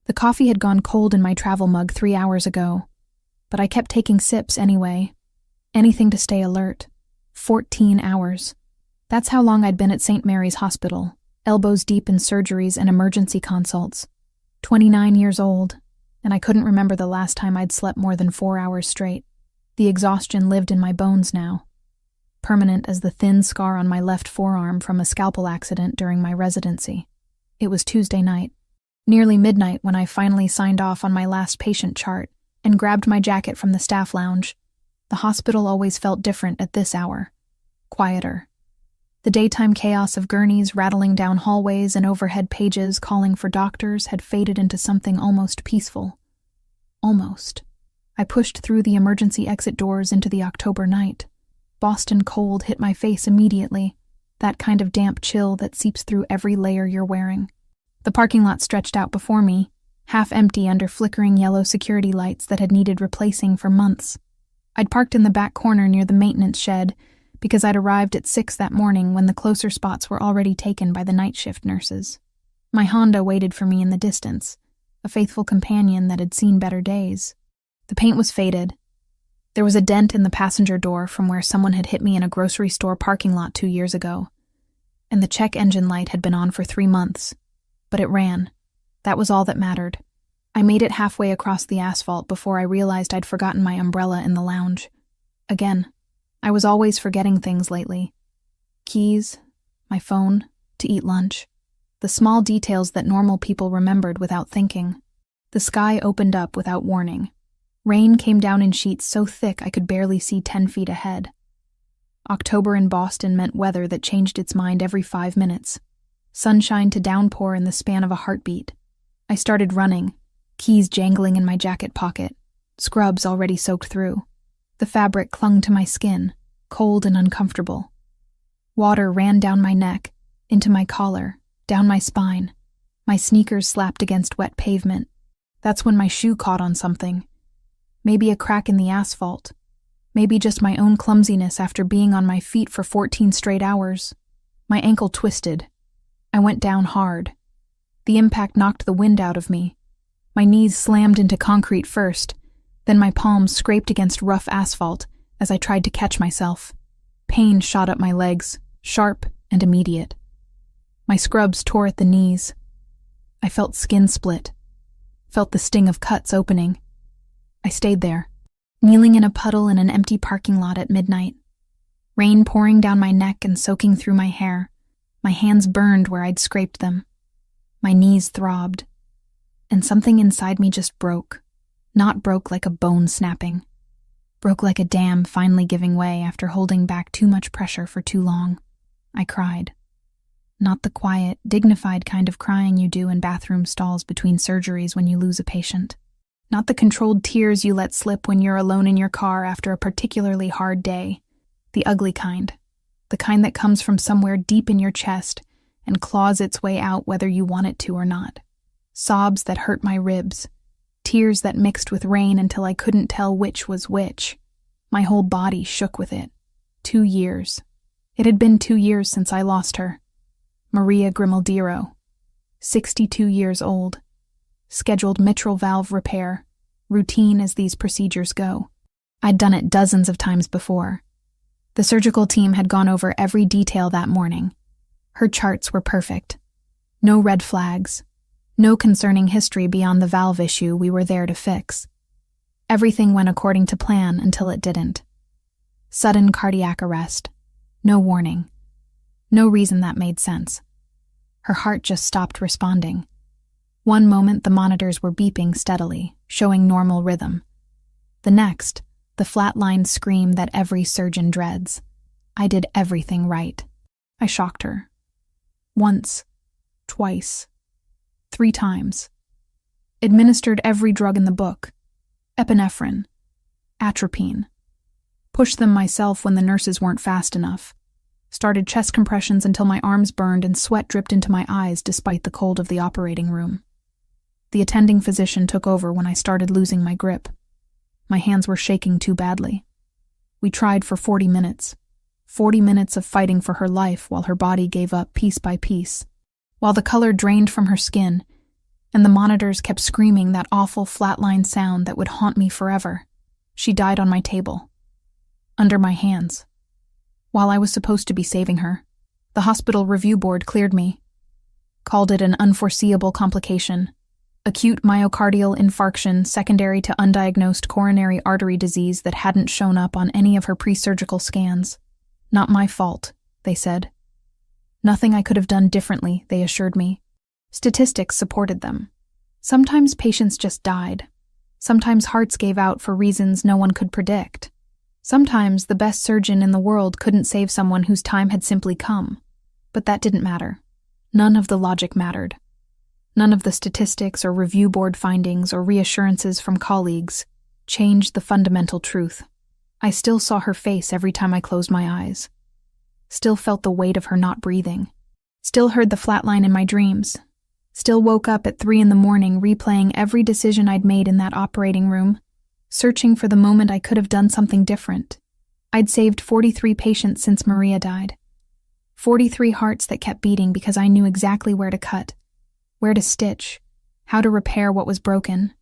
The coffee had gone cold in my travel mug 3 hours ago, but I kept taking sips anyway. Anything to stay alert. 14 hours. That's how long I'd been at St. Mary's Hospital, elbows deep in surgeries and emergency consults. 29 years old, and I couldn't remember the last time I'd slept more than 4 hours straight. The exhaustion lived in my bones now, permanent as the thin scar on my left forearm from a scalpel accident during my residency. It was Tuesday night, nearly midnight, when I finally signed off on my last patient chart and grabbed my jacket from the staff lounge. The hospital always felt different at this hour. Quieter. The daytime chaos of gurneys rattling down hallways and overhead pages calling for doctors had faded into something almost peaceful. Almost. I pushed through the emergency exit doors into the October night. Boston cold hit my face immediately, that kind of damp chill that seeps through every layer you're wearing. The parking lot stretched out before me, half empty under flickering yellow security lights that had needed replacing for months. I'd parked in the back corner near the maintenance shed because I'd arrived at 6 that morning when the closer spots were already taken by the night shift nurses. My Honda waited for me in the distance, a faithful companion that had seen better days. The paint was faded. There was a dent in the passenger door from where someone had hit me in a grocery store parking lot 2 years ago. And the check engine light had been on for 3 months. But it ran. That was all that mattered. I made it halfway across the asphalt before I realized I'd forgotten my umbrella in the lounge. Again. I was always forgetting things lately. Keys, my phone, to eat lunch. The small details that normal people remembered without thinking. The sky opened up without warning. Rain came down in sheets so thick I could barely see 10 feet ahead. October in Boston meant weather that changed its mind every 5 minutes. Sunshine to downpour in the span of a heartbeat. I started running, keys jangling in my jacket pocket, scrubs already soaked through. The fabric clung to my skin, cold and uncomfortable. Water ran down my neck, into my collar, down my spine. My sneakers slapped against wet pavement. That's when my shoe caught on something. Maybe a crack in the asphalt. Maybe just my own clumsiness after being on my feet for 14 straight hours. My ankle twisted. I went down hard. The impact knocked the wind out of me. My knees slammed into concrete first, then my palms scraped against rough asphalt as I tried to catch myself. Pain shot up my legs, sharp and immediate. My scrubs tore at the knees. I felt skin split, felt the sting of cuts opening. I stayed there, kneeling in a puddle in an empty parking lot at midnight. Rain pouring down my neck and soaking through my hair. My hands burned where I'd scraped them. My knees throbbed. And something inside me just broke. Not broke like a bone snapping. Broke like a dam finally giving way after holding back too much pressure for too long. I cried. Not the quiet, dignified kind of crying you do in bathroom stalls between surgeries when you lose a patient. Not the controlled tears you let slip when you're alone in your car after a particularly hard day. The ugly kind. The kind that comes from somewhere deep in your chest and claws its way out whether you want it to or not. Sobs that hurt my ribs. Tears that mixed with rain until I couldn't tell which was which. My whole body shook with it. 2 years. It had been 2 years since I lost her. Maria Grimaldiro. 62 years old. Scheduled mitral valve repair. Routine as these procedures go. I'd done it dozens of times before. The surgical team had gone over every detail that morning. Her charts were perfect. No red flags. No concerning history beyond the valve issue we were there to fix. Everything went according to plan until it didn't. Sudden cardiac arrest. No warning. No reason that made sense. Her heart just stopped responding. One moment the monitors were beeping steadily, showing normal rhythm. The next, the flatlined scream that every surgeon dreads. I did everything right. I shocked her. Once. Twice. 3 times. Administered every drug in the book. Epinephrine. Atropine. Pushed them myself when the nurses weren't fast enough. Started chest compressions until my arms burned and sweat dripped into my eyes despite the cold of the operating room. The attending physician took over when I started losing my grip. My hands were shaking too badly. We tried for 40 minutes. 40 minutes of fighting for her life while her body gave up piece by piece. While the color drained from her skin, and the monitors kept screaming that awful flatline sound that would haunt me forever. She died on my table, under my hands. While I was supposed to be saving her, the hospital review board cleared me, called it an unforeseeable complication, acute myocardial infarction secondary to undiagnosed coronary artery disease that hadn't shown up on any of her pre-surgical scans. Not my fault, they said. Nothing I could have done differently, they assured me. Statistics supported them. Sometimes patients just died. Sometimes hearts gave out for reasons no one could predict. Sometimes the best surgeon in the world couldn't save someone whose time had simply come. But that didn't matter. None of the logic mattered. None of the statistics or review board findings or reassurances from colleagues changed the fundamental truth. I still saw her face every time I closed my eyes. Still felt the weight of her not breathing. Still heard the flatline in my dreams. Still woke up at 3 a.m. replaying every decision I'd made in that operating room, searching for the moment I could have done something different. I'd saved 43 patients since Maria died. 43 hearts that kept beating because I knew exactly where to cut, where to stitch, how to repair what was broken.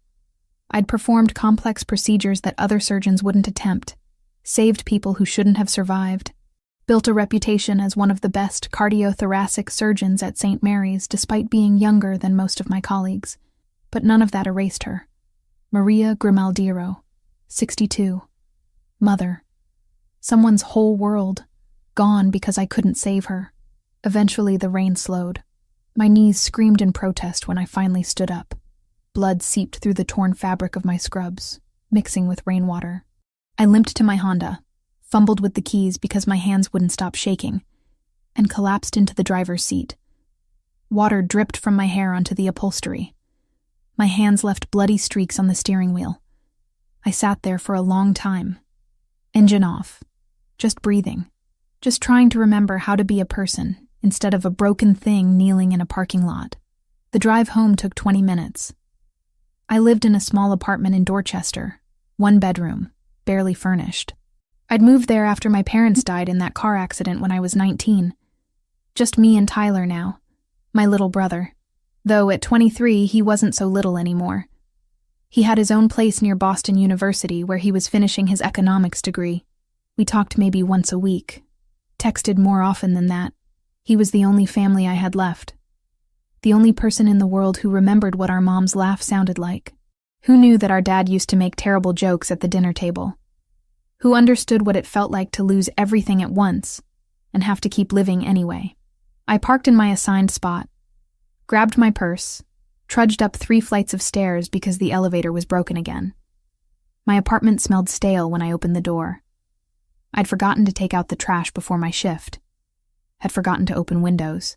I'd performed complex procedures that other surgeons wouldn't attempt, saved people who shouldn't have survived, built a reputation as one of the best cardiothoracic surgeons at St. Mary's despite being younger than most of my colleagues. But none of that erased her. Maria Grimaldiro, 62. Mother. Someone's whole world, gone because I couldn't save her. Eventually the rain slowed. My knees screamed in protest when I finally stood up. Blood seeped through the torn fabric of my scrubs, mixing with rainwater. I limped to my Honda, fumbled with the keys because my hands wouldn't stop shaking, and collapsed into the driver's seat. Water dripped from my hair onto the upholstery. My hands left bloody streaks on the steering wheel. I sat there for a long time. Engine off. Just breathing. Just trying to remember how to be a person instead of a broken thing kneeling in a parking lot. The drive home took 20 minutes. I lived in a small apartment in Dorchester, 1 bedroom, barely furnished. I'd moved there after my parents died in that car accident when I was 19. Just me and Tyler now, my little brother. Though at 23, he wasn't so little anymore. He had his own place near Boston University where he was finishing his economics degree. We talked maybe once a week, texted more often than that. He was the only family I had left. The only person in the world who remembered what our mom's laugh sounded like. Who knew that our dad used to make terrible jokes at the dinner table. Who understood what it felt like to lose everything at once and have to keep living anyway. I parked in my assigned spot, grabbed my purse, trudged up 3 flights of stairs because the elevator was broken again. My apartment smelled stale when I opened the door. I'd forgotten to take out the trash before my shift. Had forgotten to open windows.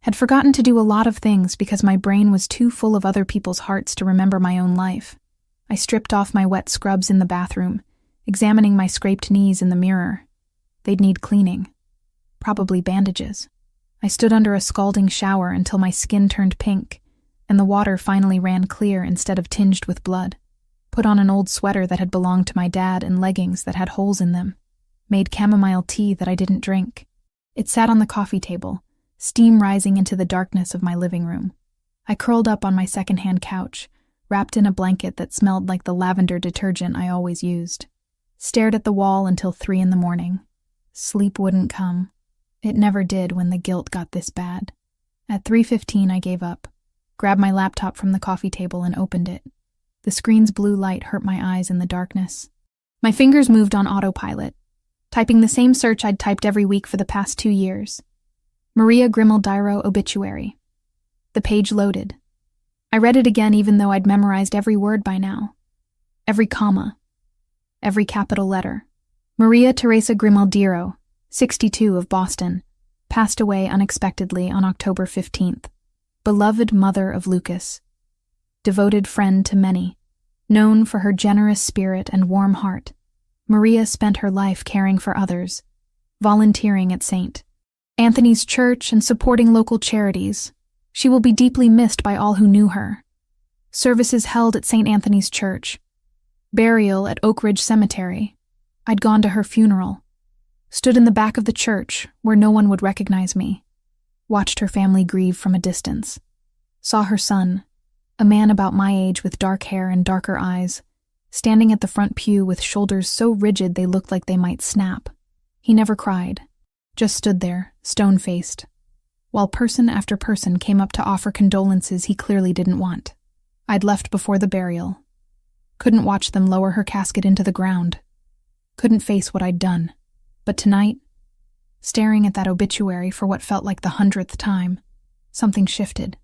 Had forgotten to do a lot of things because my brain was too full of other people's hearts to remember my own life. I stripped off my wet scrubs in the bathroom, examining my scraped knees in the mirror. They'd need cleaning. Probably bandages. I stood under a scalding shower until my skin turned pink, and the water finally ran clear instead of tinged with blood. Put on an old sweater that had belonged to my dad and leggings that had holes in them. Made chamomile tea that I didn't drink. It sat on the coffee table, steam rising into the darkness of my living room. I curled up on my secondhand couch, wrapped in a blanket that smelled like the lavender detergent I always used. Stared at the wall until 3 a.m. Sleep wouldn't come. It never did when the guilt got this bad. At 3:15 I gave up, grabbed my laptop from the coffee table and opened it. The screen's blue light hurt my eyes in the darkness. My fingers moved on autopilot, typing the same search I'd typed every week for the past 2 years. Maria Grimaldiro obituary. The page loaded. I read it again even though I'd memorized every word by now. Every comma. Every capital letter. Maria Teresa Grimaldiro, 62 of Boston, passed away unexpectedly on October 15th. Beloved mother of Lucas. Devoted friend to many. Known for her generous spirit and warm heart. Maria spent her life caring for others, volunteering at St. Anthony's Church and supporting local charities. She will be deeply missed by all who knew her. Services held at St. Anthony's Church. Burial at Oak Ridge Cemetery. I'd gone to her funeral. Stood in the back of the church where no one would recognize me. Watched her family grieve from a distance. Saw her son, A man about my age with dark hair and darker eyes, standing at the front pew with shoulders so rigid they looked like they might snap. He never cried, just stood there, stone-faced, while person after person came up to offer condolences he clearly didn't want. I'd left before the burial. Couldn't watch them lower her casket into the ground. Couldn't face what I'd done. But tonight, staring at that obituary for what felt like the 100th time, something shifted.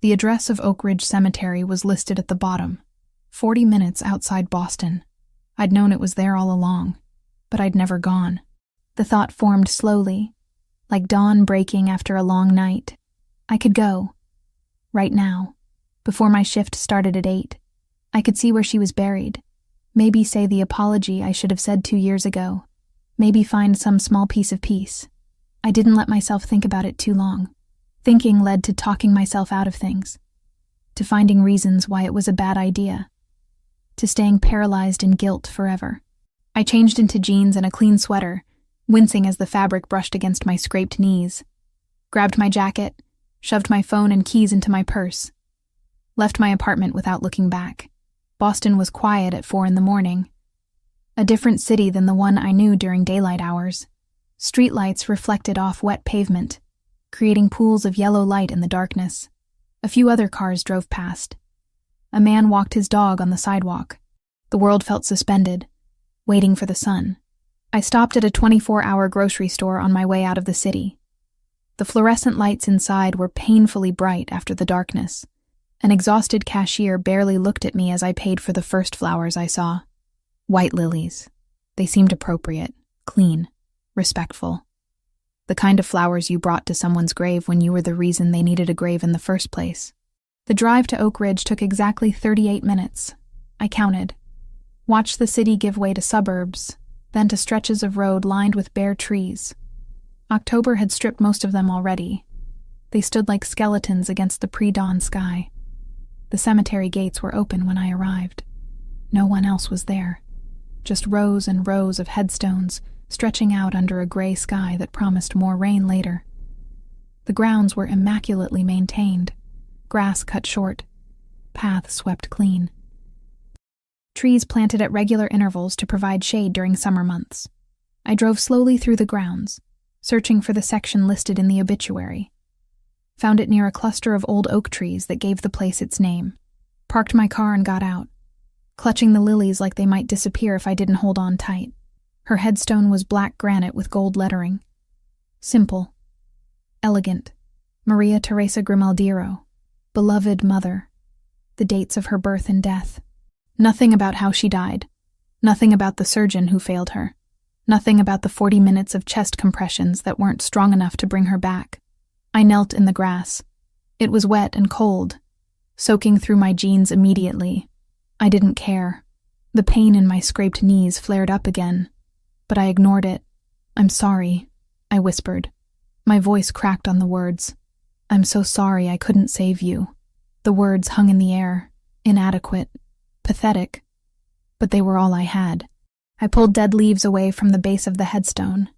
The address of Oak Ridge Cemetery was listed at the bottom, 40 minutes outside Boston. I'd known it was there all along, but I'd never gone. The thought formed slowly, like dawn breaking after a long night. I could go. Right now. Before my shift started at 8. I could see where she was buried. Maybe say the apology I should have said 2 years ago. Maybe find some small piece of peace. I didn't let myself think about it too long. Thinking led to talking myself out of things, to finding reasons why it was a bad idea, to staying paralyzed in guilt forever. I changed into jeans and a clean sweater, wincing as the fabric brushed against my scraped knees, grabbed my jacket, shoved my phone and keys into my purse, left my apartment without looking back. Boston was quiet at 4 a.m, a different city than the one I knew during daylight hours. Streetlights reflected off wet pavement, creating pools of yellow light in the darkness. A few other cars drove past. A man walked his dog on the sidewalk. The world felt suspended, waiting for the sun. I stopped at a 24-hour grocery store on my way out of the city. The fluorescent lights inside were painfully bright after the darkness. An exhausted cashier barely looked at me as I paid for the first flowers I saw. White lilies. They seemed appropriate, clean, respectful. The kind of flowers you brought to someone's grave when you were the reason they needed a grave in the first place. The drive to Oak Ridge took exactly 38 minutes. I counted. Watched the city give way to suburbs, then to stretches of road lined with bare trees. October had stripped most of them already. They stood like skeletons against the pre-dawn sky. The cemetery gates were open when I arrived. No one else was there. Just rows and rows of headstones stretching out under a gray sky that promised more rain later. The grounds were immaculately maintained, grass cut short, paths swept clean. Trees planted at regular intervals to provide shade during summer months. I drove slowly through the grounds, searching for the section listed in the obituary. Found it near a cluster of old oak trees that gave the place its name. Parked my car and got out, clutching the lilies like they might disappear if I didn't hold on tight. Her headstone was black granite with gold lettering. Simple. Elegant. Maria Teresa Grimaldiro. Beloved mother. The dates of her birth and death. Nothing about how she died. Nothing about the surgeon who failed her. Nothing about the 40 minutes of chest compressions that weren't strong enough to bring her back. I knelt in the grass. It was wet and cold, soaking through my jeans immediately. I didn't care. The pain in my scraped knees flared up again, but I ignored it. "I'm sorry," I whispered. My voice cracked on the words. "I'm so sorry I couldn't save you." The words hung in the air, inadequate, pathetic, but they were all I had. I pulled dead leaves away from the base of the headstone,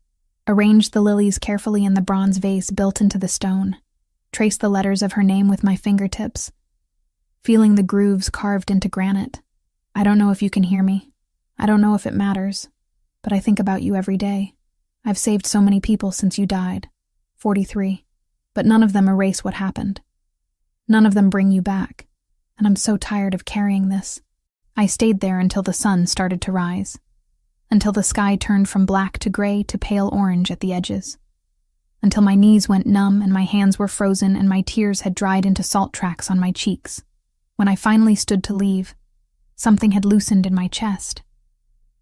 arranged the lilies carefully in the bronze vase built into the stone, traced the letters of her name with my fingertips, feeling the grooves carved into granite. I don't know if you can hear me. I don't know if it matters, but I think about you every day. I've saved so many people since you died, 43, but none of them erase what happened. None of them bring you back, and I'm so tired of carrying this. I stayed there until the sun started to rise, until the sky turned from black to gray to pale orange at the edges, until my knees went numb and my hands were frozen and my tears had dried into salt tracks on my cheeks. When I finally stood to leave, something had loosened in my chest.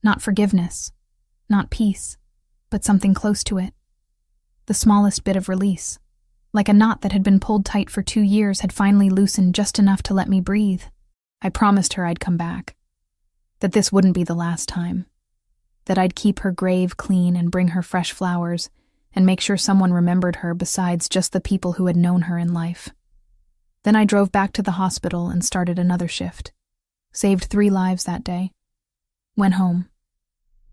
Not forgiveness, not peace, but something close to it. The smallest bit of release, like a knot that had been pulled tight for 2 years had finally loosened just enough to let me breathe. I promised her I'd come back, that this wouldn't be the last time, that I'd keep her grave clean and bring her fresh flowers and make sure someone remembered her besides just the people who had known her in life. Then I drove back to the hospital and started another shift. Saved 3 lives that day. Went home.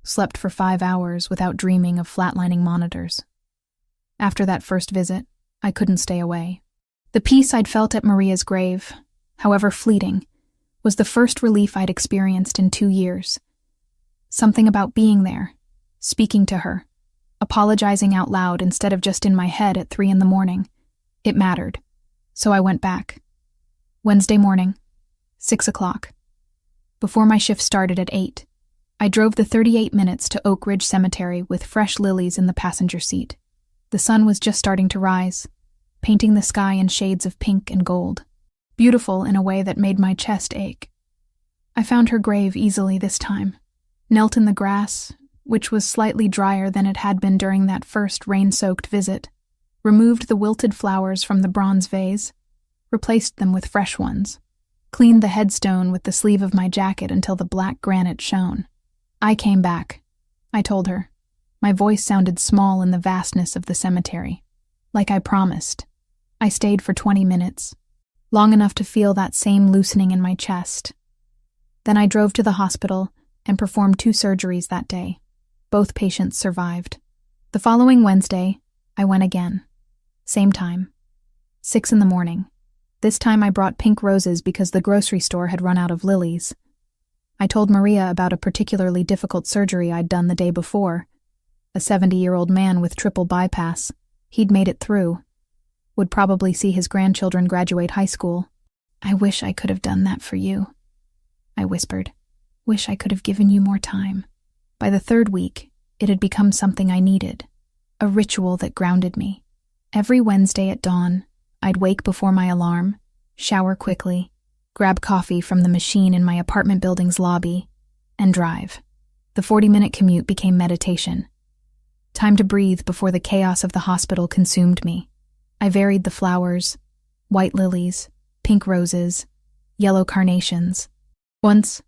Slept for 5 hours without dreaming of flatlining monitors. After that first visit, I couldn't stay away. The peace I'd felt at Maria's grave, however fleeting, was the first relief I'd experienced in 2 years. Something about being there, speaking to her, apologizing out loud instead of just in my head at 3 a.m. It mattered. So I went back. Wednesday morning, 6 o'clock. Before my shift started at 8, I drove the 38 minutes to Oak Ridge Cemetery with fresh lilies in the passenger seat. The sun was just starting to rise, painting the sky in shades of pink and gold, beautiful in a way that made my chest ache. I found her grave easily this time, knelt in the grass, which was slightly drier than it had been during that first rain-soaked visit, removed the wilted flowers from the bronze vase, replaced them with fresh ones, cleaned the headstone with the sleeve of my jacket until the black granite shone. I came back, I told her. My voice sounded small in the vastness of the cemetery. Like I promised. I stayed for 20 minutes, long enough to feel that same loosening in my chest. Then I drove to the hospital and performed 2 surgeries that day. Both patients survived. The following Wednesday, I went again. Same time. 6 a.m. This time I brought pink roses because the grocery store had run out of lilies. I told Maria about a particularly difficult surgery I'd done the day before. A 70-year-old man with triple bypass. He'd made it through. Would probably see his grandchildren graduate high school. I wish I could have done that for you, I whispered. Wish I could have given you more time. By the 3rd week, it had become something I needed. A ritual that grounded me. Every Wednesday at dawn, I'd wake before my alarm, shower quickly, grab coffee from the machine in my apartment building's lobby, and drive. The 40-minute commute became meditation. Time to breathe before the chaos of the hospital consumed me. I varied the flowers, white lilies, pink roses, yellow carnations. Once,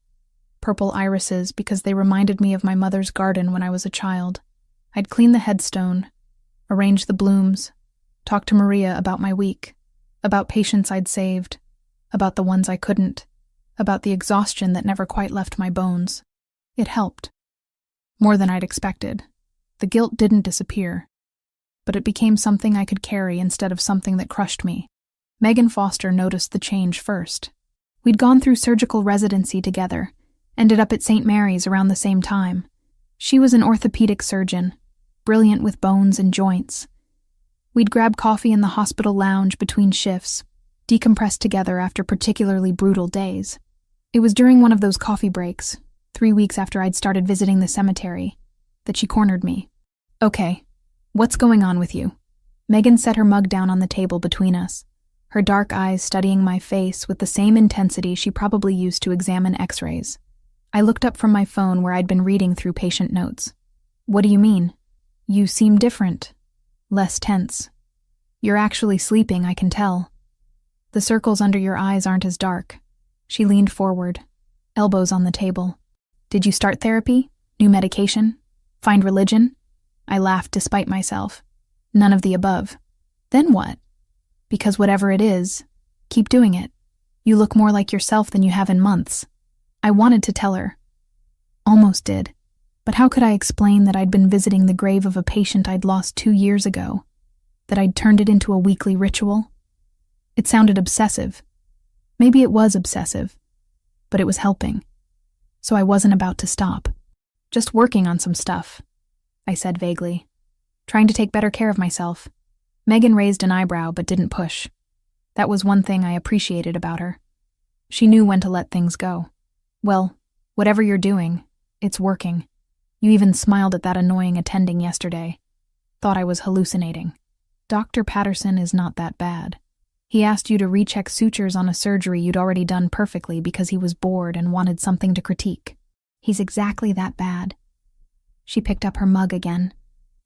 purple irises because they reminded me of my mother's garden when I was a child. I'd clean the headstone, arrange the blooms, talk to Maria about my week, about patients I'd saved, about the ones I couldn't, about the exhaustion that never quite left my bones. It helped. More than I'd expected. The guilt didn't disappear, but it became something I could carry instead of something that crushed me. Megan Foster noticed the change first. We'd gone through surgical residency together, ended up at St. Mary's around the same time. She was an orthopedic surgeon, brilliant with bones and joints. We'd grab coffee in the hospital lounge between shifts, decompress together after particularly brutal days. It was during one of those coffee breaks, 3 weeks after I'd started visiting the cemetery, that she cornered me. Okay, what's going on with you? Megan set her mug down on the table between us, her dark eyes studying my face with the same intensity she probably used to examine x-rays. I looked up from my phone where I'd been reading through patient notes. What do you mean? You seem different. Less tense. You're actually sleeping, I can tell. The circles under your eyes aren't as dark. She leaned forward, elbows on the table. Did you start therapy? New medication? Find religion? I laughed despite myself. None of the above. Then what? Because whatever it is, keep doing it. You look more like yourself than you have in months. I wanted to tell her. Almost did. But how could I explain that I'd been visiting the grave of a patient I'd lost 2 years ago? That I'd turned it into a weekly ritual? It sounded obsessive. Maybe it was obsessive, but it was helping. So I wasn't about to stop. Just working on some stuff, I said vaguely. Trying to take better care of myself. Megan raised an eyebrow but didn't push. That was one thing I appreciated about her. She knew when to let things go. Well, whatever you're doing, it's working. You even smiled at that annoying attending yesterday. Thought I was hallucinating. Dr. Patterson is not that bad. He asked you to recheck sutures on a surgery you'd already done perfectly because he was bored and wanted something to critique. He's exactly that bad. She picked up her mug again,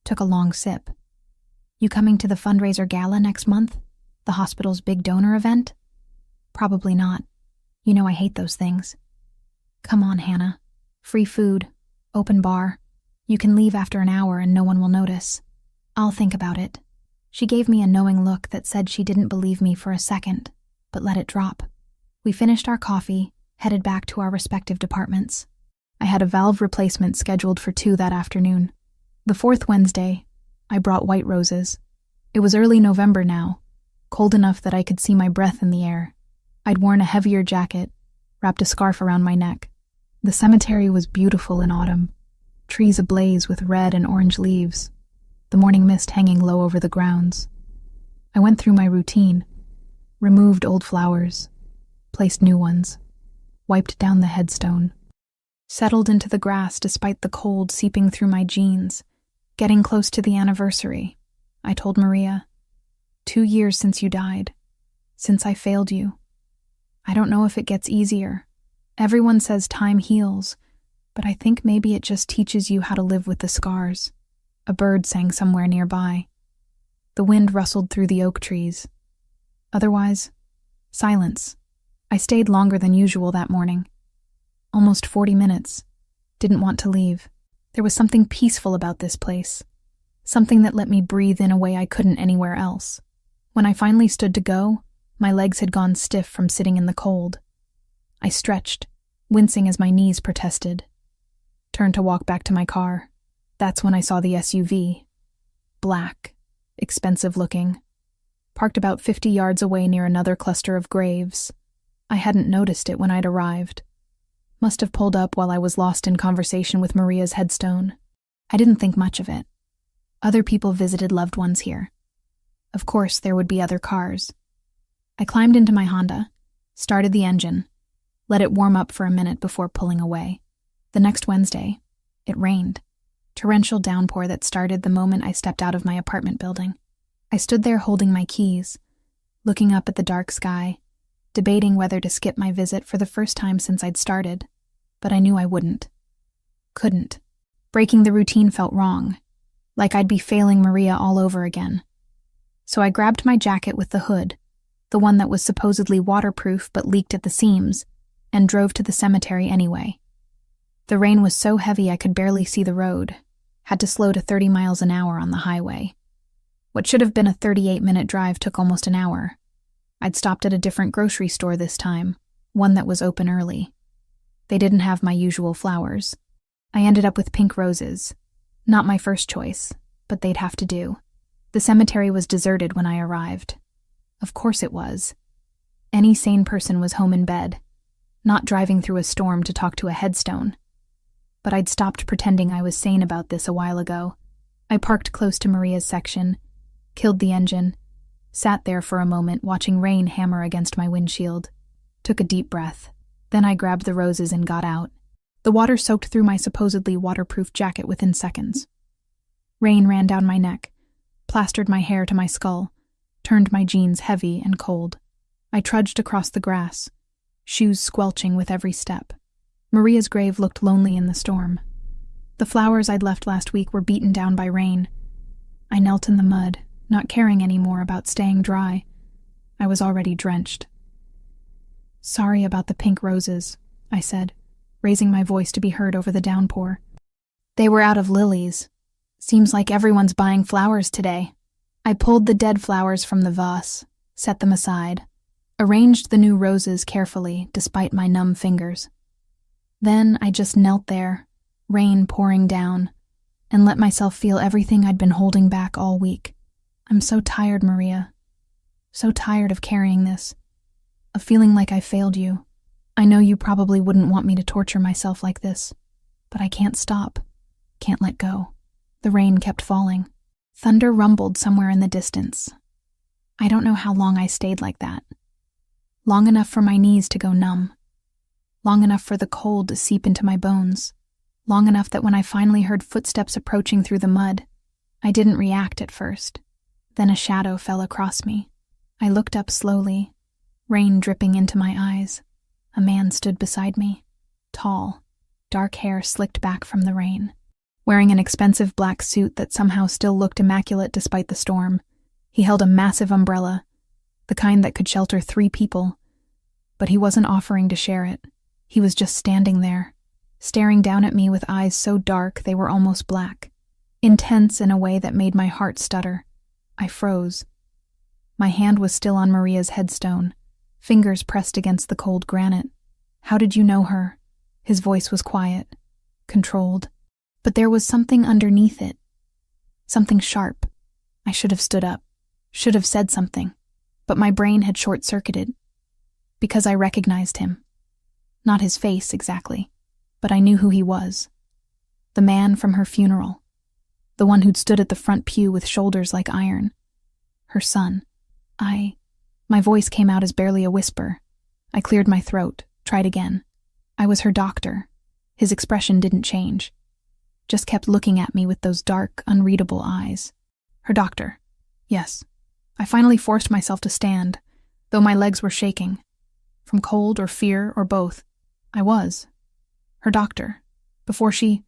took a long sip. You coming to the fundraiser gala next month? The hospital's big donor event? Probably not. You know I hate those things. Come on, Hannah. Free food. Open bar. You can leave after an hour and no one will notice. I'll think about it. She gave me a knowing look that said she didn't believe me for a second, but let it drop. We finished our coffee, headed back to our respective departments. I had a valve replacement scheduled for 2 that afternoon. The 4th Wednesday, I brought white roses. It was early November now, cold enough that I could see my breath in the air. I'd worn a heavier jacket, wrapped a scarf around my neck. The cemetery was beautiful in autumn, trees ablaze with red and orange leaves, the morning mist hanging low over the grounds. I went through my routine, removed old flowers, placed new ones, wiped down the headstone, settled into the grass despite the cold seeping through my jeans. Getting close to the anniversary, I told Maria, 2 years since you died, since I failed you. I don't know if it gets easier. Everyone says time heals, but I think maybe it just teaches you how to live with the scars. A bird sang somewhere nearby. The wind rustled through the oak trees. Otherwise, silence. I stayed longer than usual that morning. Almost 40 minutes. Didn't want to leave. There was something peaceful about this place. Something that let me breathe in a way I couldn't anywhere else. When I finally stood to go, my legs had gone stiff from sitting in the cold. I stretched, wincing as my knees protested. Turned to walk back to my car. That's when I saw the SUV. Black, expensive looking. Parked about 50 yards away near another cluster of graves. I hadn't noticed it when I'd arrived. Must have pulled up while I was lost in conversation with Maria's headstone. I didn't think much of it. Other people visited loved ones here. Of course, there would be other cars. I climbed into my Honda, started the engine, let it warm up for a minute before pulling away. The next Wednesday, it rained. Torrential downpour that started the moment I stepped out of my apartment building. I stood there holding my keys, looking up at the dark sky, debating whether to skip my visit for the first time since I'd started, but I knew I wouldn't. Couldn't. Breaking the routine felt wrong, like I'd be failing Maria all over again. So I grabbed my jacket with the hood, the one that was supposedly waterproof but leaked at the seams, and drove to the cemetery anyway. The rain was so heavy I could barely see the road, had to slow to 30 miles an hour on the highway. What should have been a 38-minute drive took almost an hour. I'd stopped at a different grocery store this time, one that was open early. They didn't have my usual flowers. I ended up with pink roses. Not my first choice, but they'd have to do. The cemetery was deserted when I arrived. Of course it was. Any sane person was home in bed, not driving through a storm to talk to a headstone. But I'd stopped pretending I was sane about this a while ago. I parked close to Maria's section, killed the engine, sat there for a moment watching rain hammer against my windshield, took a deep breath. Then I grabbed the roses and got out. The water soaked through my supposedly waterproof jacket within seconds. Rain ran down my neck, plastered my hair to my skull, turned my jeans heavy and cold. I trudged across the grass, shoes squelching with every step. Maria's grave looked lonely in the storm. The flowers I'd left last week were beaten down by rain. I knelt in the mud, not caring anymore about staying dry. I was already drenched. "Sorry about the pink roses," I said, raising my voice to be heard over the downpour. "They were out of lilies. Seems like everyone's buying flowers today." I pulled the dead flowers from the vase, set them aside, arranged the new roses carefully despite my numb fingers. Then I just knelt there, rain pouring down, and let myself feel everything I'd been holding back all week. I'm so tired, Maria. So tired of carrying this, of feeling like I failed you. I know you probably wouldn't want me to torture myself like this, but I can't stop, can't let go. The rain kept falling. Thunder rumbled somewhere in the distance. I don't know how long I stayed like that. Long enough for my knees to go numb. Long enough for the cold to seep into my bones. Long enough that when I finally heard footsteps approaching through the mud, I didn't react at first. Then a shadow fell across me. I looked up slowly, rain dripping into my eyes. A man stood beside me, tall, dark hair slicked back from the rain. Wearing an expensive black suit that somehow still looked immaculate despite the storm, he held a massive umbrella, the kind that could shelter 3 people. But he wasn't offering to share it. He was just standing there, staring down at me with eyes so dark they were almost black, intense in a way that made my heart stutter. I froze. My hand was still on Maria's headstone, fingers pressed against the cold granite. "How did you know her?" His voice was quiet, controlled, but there was something underneath it. Something sharp. I should have stood up, should have said something, but my brain had short-circuited. Because I recognized him. Not his face, exactly, but I knew who he was. The man from her funeral. The one who'd stood at the front pew with shoulders like iron. Her son. My voice came out as barely a whisper. I cleared my throat, tried again. I was her doctor. His expression didn't change. Just kept looking at me with those dark, unreadable eyes. Her doctor. Yes. I finally forced myself to stand, though my legs were shaking. From cold or fear or both. I was. Her doctor. Before she...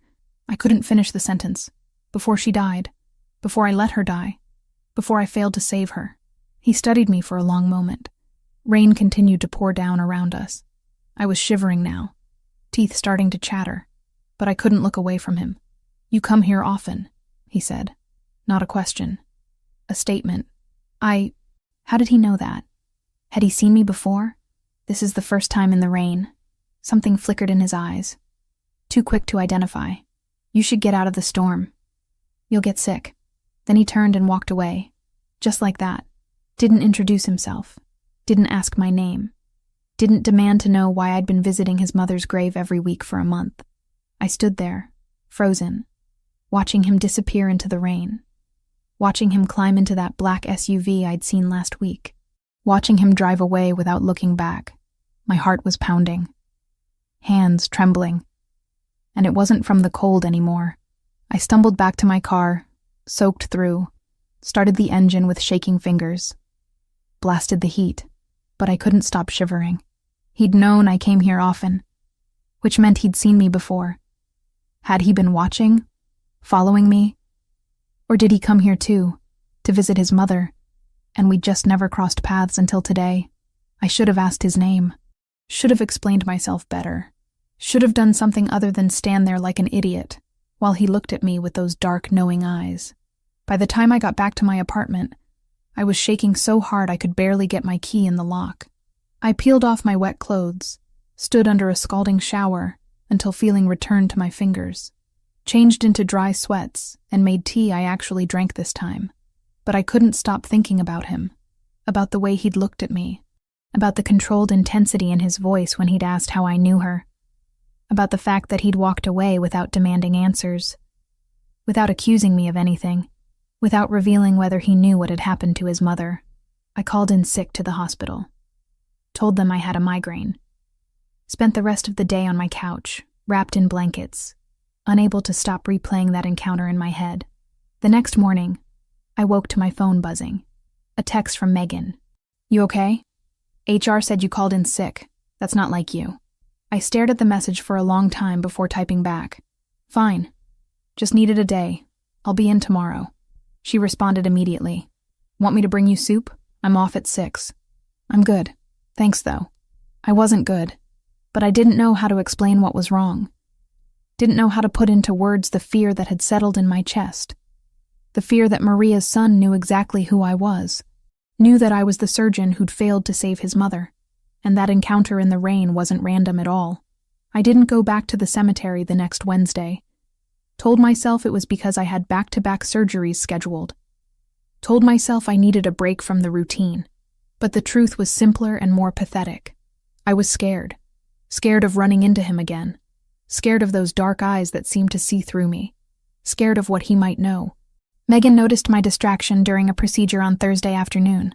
I couldn't finish the sentence. Before she died. Before I let her die. Before I failed to save her. He studied me for a long moment. Rain continued to pour down around us. I was shivering now, teeth starting to chatter, but I couldn't look away from him. You come here often, he said. Not a question. A statement. How did he know that? Had he seen me before? This is the first time in the rain. Something flickered in his eyes. Too quick to identify. You should get out of the storm. You'll get sick. Then he turned and walked away. Just like that. Didn't introduce himself. Didn't ask my name. Didn't demand to know why I'd been visiting his mother's grave every week for a month. I stood there, frozen, watching him disappear into the rain. Watching him climb into that black SUV I'd seen last week. Watching him drive away without looking back. My heart was pounding. Hands trembling. And it wasn't from the cold anymore. I stumbled back to my car, soaked through, started the engine with shaking fingers. Blasted the heat, but I couldn't stop shivering. He'd known I came here often, which meant he'd seen me before. Had he been watching? Following me? Or did he come here too, to visit his mother, and we'd just never crossed paths until today? I should have asked his name. Should have explained myself better. Should have done something other than stand there like an idiot, while he looked at me with those dark, knowing eyes. By the time I got back to my apartment, I was shaking so hard I could barely get my key in the lock. I peeled off my wet clothes, stood under a scalding shower until feeling returned to my fingers, changed into dry sweats, and made tea I actually drank this time. But I couldn't stop thinking about him, about the way he'd looked at me, about the controlled intensity in his voice when he'd asked how I knew her, about the fact that he'd walked away without demanding answers, without accusing me of anything, without revealing whether he knew what had happened to his mother. I called in sick to the hospital. Told them I had a migraine. Spent the rest of the day on my couch, wrapped in blankets, unable to stop replaying that encounter in my head. The next morning, I woke to my phone buzzing. A text from Megan. You okay? HR said you called in sick. That's not like you. I stared at the message for a long time before typing back. Fine. Just needed a day. I'll be in tomorrow. She responded immediately. Want me to bring you soup? I'm off at 6. I'm good. Thanks, though. I wasn't good, but I didn't know how to explain what was wrong. Didn't know how to put into words the fear that had settled in my chest. The fear that Maria's son knew exactly who I was. Knew that I was the surgeon who'd failed to save his mother. And that encounter in the rain wasn't random at all. I didn't go back to the cemetery the next Wednesday. Told myself it was because I had back-to-back surgeries scheduled. Told myself I needed a break from the routine. But the truth was simpler and more pathetic. I was scared. Scared of running into him again. Scared of those dark eyes that seemed to see through me. Scared of what he might know. Megan noticed my distraction during a procedure on Thursday afternoon.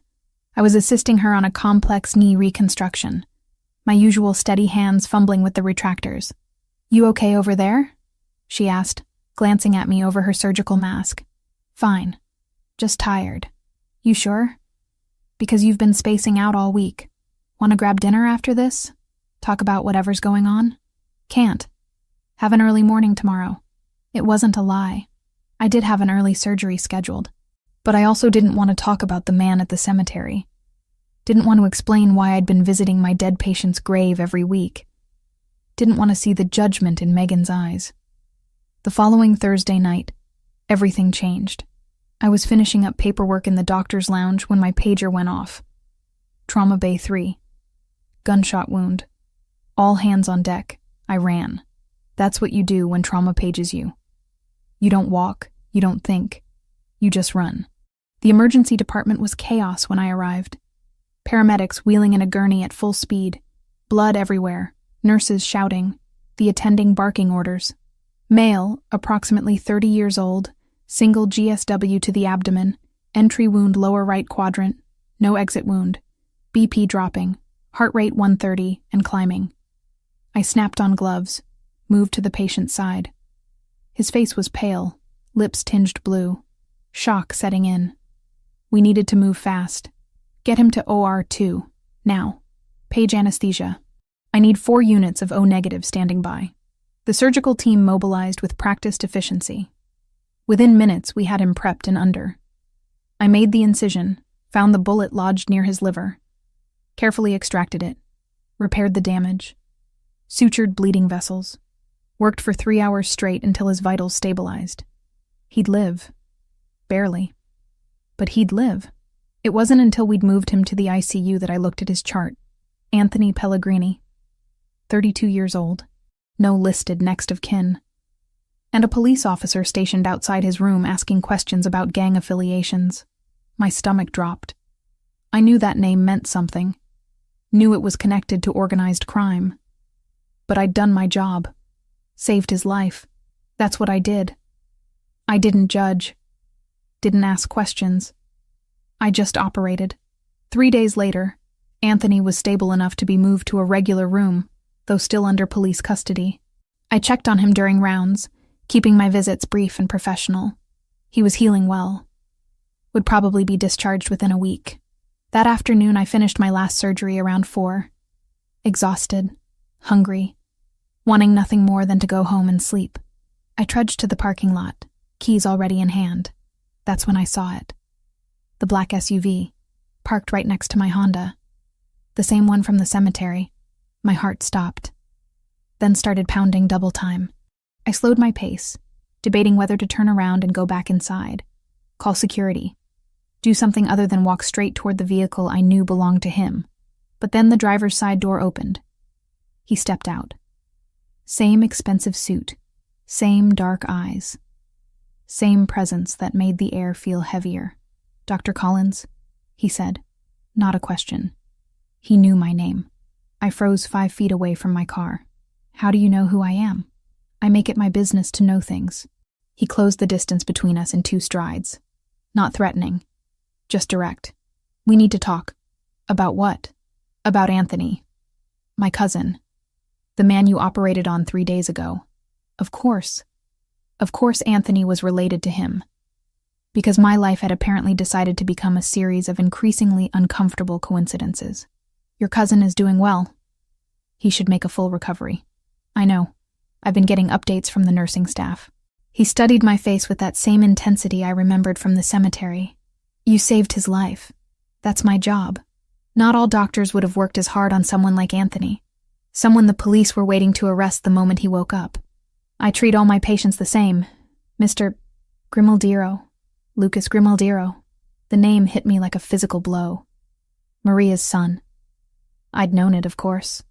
I was assisting her on a complex knee reconstruction. My usual steady hands fumbling with the retractors. You okay over there? She asked, glancing at me over her surgical mask. Fine. Just tired. You sure? Because you've been spacing out all week. Want to grab dinner after this? Talk about whatever's going on? Can't. Have an early morning tomorrow. It wasn't a lie. I did have an early surgery scheduled. But I also didn't want to talk about the man at the cemetery. Didn't want to explain why I'd been visiting my dead patient's grave every week. Didn't want to see the judgment in Megan's eyes. The following Thursday night, everything changed. I was finishing up paperwork in the doctor's lounge when my pager went off. Trauma Bay 3. Gunshot wound. All hands on deck. I ran. That's what you do when trauma pages you. You don't walk, you don't think. You just run. The emergency department was chaos when I arrived. Paramedics wheeling in a gurney at full speed. Blood everywhere. Nurses shouting. The attending barking orders. Male, approximately 30 years old, single GSW to the abdomen, entry wound lower right quadrant, no exit wound, BP dropping, heart rate 130 and climbing. I snapped on gloves, moved to the patient's side. His face was pale, lips tinged blue, shock setting in. We needed to move fast. Get him to OR2, now. Page anesthesia. I need 4 units of O-negative standing by. The surgical team mobilized with practiced efficiency. Within minutes, we had him prepped and under. I made the incision, found the bullet lodged near his liver, carefully extracted it, repaired the damage, sutured bleeding vessels, worked for 3 hours straight until his vitals stabilized. He'd live. Barely. But he'd live. It wasn't until we'd moved him to the ICU that I looked at his chart. Anthony Pellegrini. 32 years old. No listed next of kin. And a police officer stationed outside his room asking questions about gang affiliations. My stomach dropped. I knew that name meant something. Knew it was connected to organized crime. But I'd done my job. Saved his life. That's what I did. I didn't judge. Didn't ask questions. I just operated. 3 days later, Anthony was stable enough to be moved to a regular room, though still under police custody. I checked on him during rounds, keeping my visits brief and professional. He was healing well. Would probably be discharged within a week. That afternoon, I finished my last surgery around 4. Exhausted, hungry, wanting nothing more than to go home and sleep. I trudged to the parking lot, keys already in hand. That's when I saw it. The black SUV, parked right next to my Honda. The same one from the cemetery. My heart stopped. Then started pounding double time. I slowed my pace, debating whether to turn around and go back inside, call security, do something other than walk straight toward the vehicle I knew belonged to him. But then the driver's side door opened. He stepped out. Same expensive suit, same dark eyes, same presence that made the air feel heavier. "Dr. Collins," he said. Not a question. He knew my name. I froze 5 feet away from my car. "How do you know who I am?" "I make it my business to know things." He closed the distance between us in 2 strides. Not threatening. Just direct. "We need to talk." "About what?" "About Anthony. My cousin. The man you operated on 3 days ago." Of course. Of course Anthony was related to him. Because my life had apparently decided to become a series of increasingly uncomfortable coincidences. "Your cousin is doing well. He should make a full recovery." "I know. I've been getting updates from the nursing staff." He studied my face with that same intensity I remembered from the cemetery. "You saved his life. That's my job. Not all doctors would have worked as hard on someone like Anthony. Someone the police were waiting to arrest the moment he woke up. I treat all my patients the same. Mr. Grimaldiro. Lucas Grimaldiro." The name hit me like a physical blow. Maria's son. I'd known it, of course.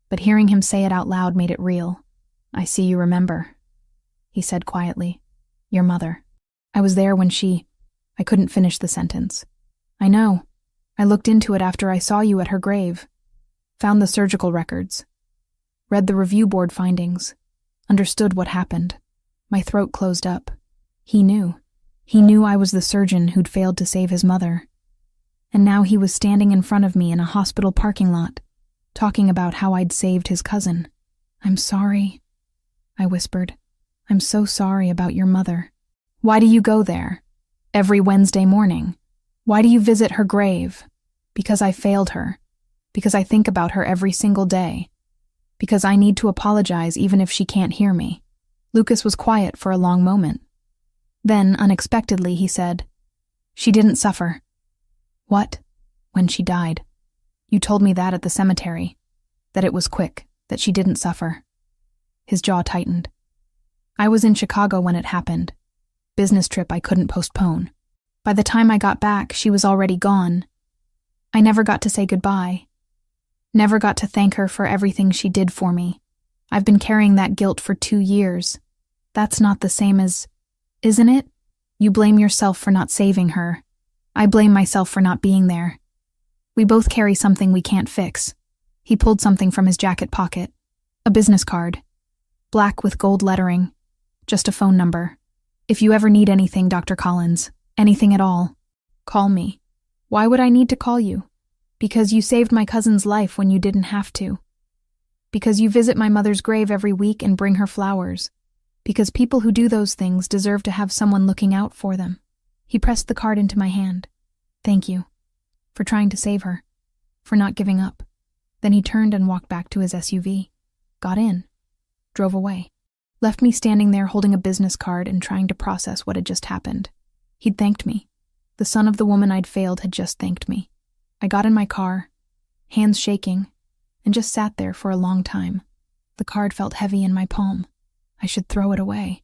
But hearing him say it out loud made it real. "I see you remember," he said quietly. "Your mother. I was there when she—" I couldn't finish the sentence. "I know. I looked into it after I saw you at her grave. Found the surgical records. Read the review board findings. Understood what happened." My throat closed up. He knew. He knew I was the surgeon who'd failed to save his mother. And now he was standing in front of me in a hospital parking lot, talking about how I'd saved his cousin. "I'm sorry," I whispered. "I'm so sorry about your mother." "Why do you go there? Every Wednesday morning? Why do you visit her grave?" "Because I failed her. Because I think about her every single day. Because I need to apologize even if she can't hear me." Lucas was quiet for a long moment. Then, unexpectedly, he said, "She didn't suffer." "What?" "When she died. You told me that at the cemetery. That it was quick, that she didn't suffer." His jaw tightened. "I was in Chicago when it happened. Business trip I couldn't postpone. By the time I got back, she was already gone. I never got to say goodbye. Never got to thank her for everything she did for me. I've been carrying that guilt for 2 years. That's not the same as... Isn't it? You blame yourself for not saving her. I blame myself for not being there. We both carry something we can't fix. He pulled something from his jacket pocket. A business card. Black with gold lettering. Just a phone number. If you ever need anything, Dr. Collins, anything at all, call me. Why would I need to call you? Because you saved my cousin's life when you didn't have to. Because you visit my mother's grave every week and bring her flowers. Because people who do those things deserve to have someone looking out for them. He pressed the card into my hand. Thank you. For trying to save her. For not giving up. Then he turned and walked back to his SUV. Got in. Drove away. Left me standing there holding a business card and trying to process what had just happened. He'd thanked me. The son of the woman I'd failed had just thanked me. I got in my car, hands shaking, and just sat there for a long time. The card felt heavy in my palm. I should throw it away.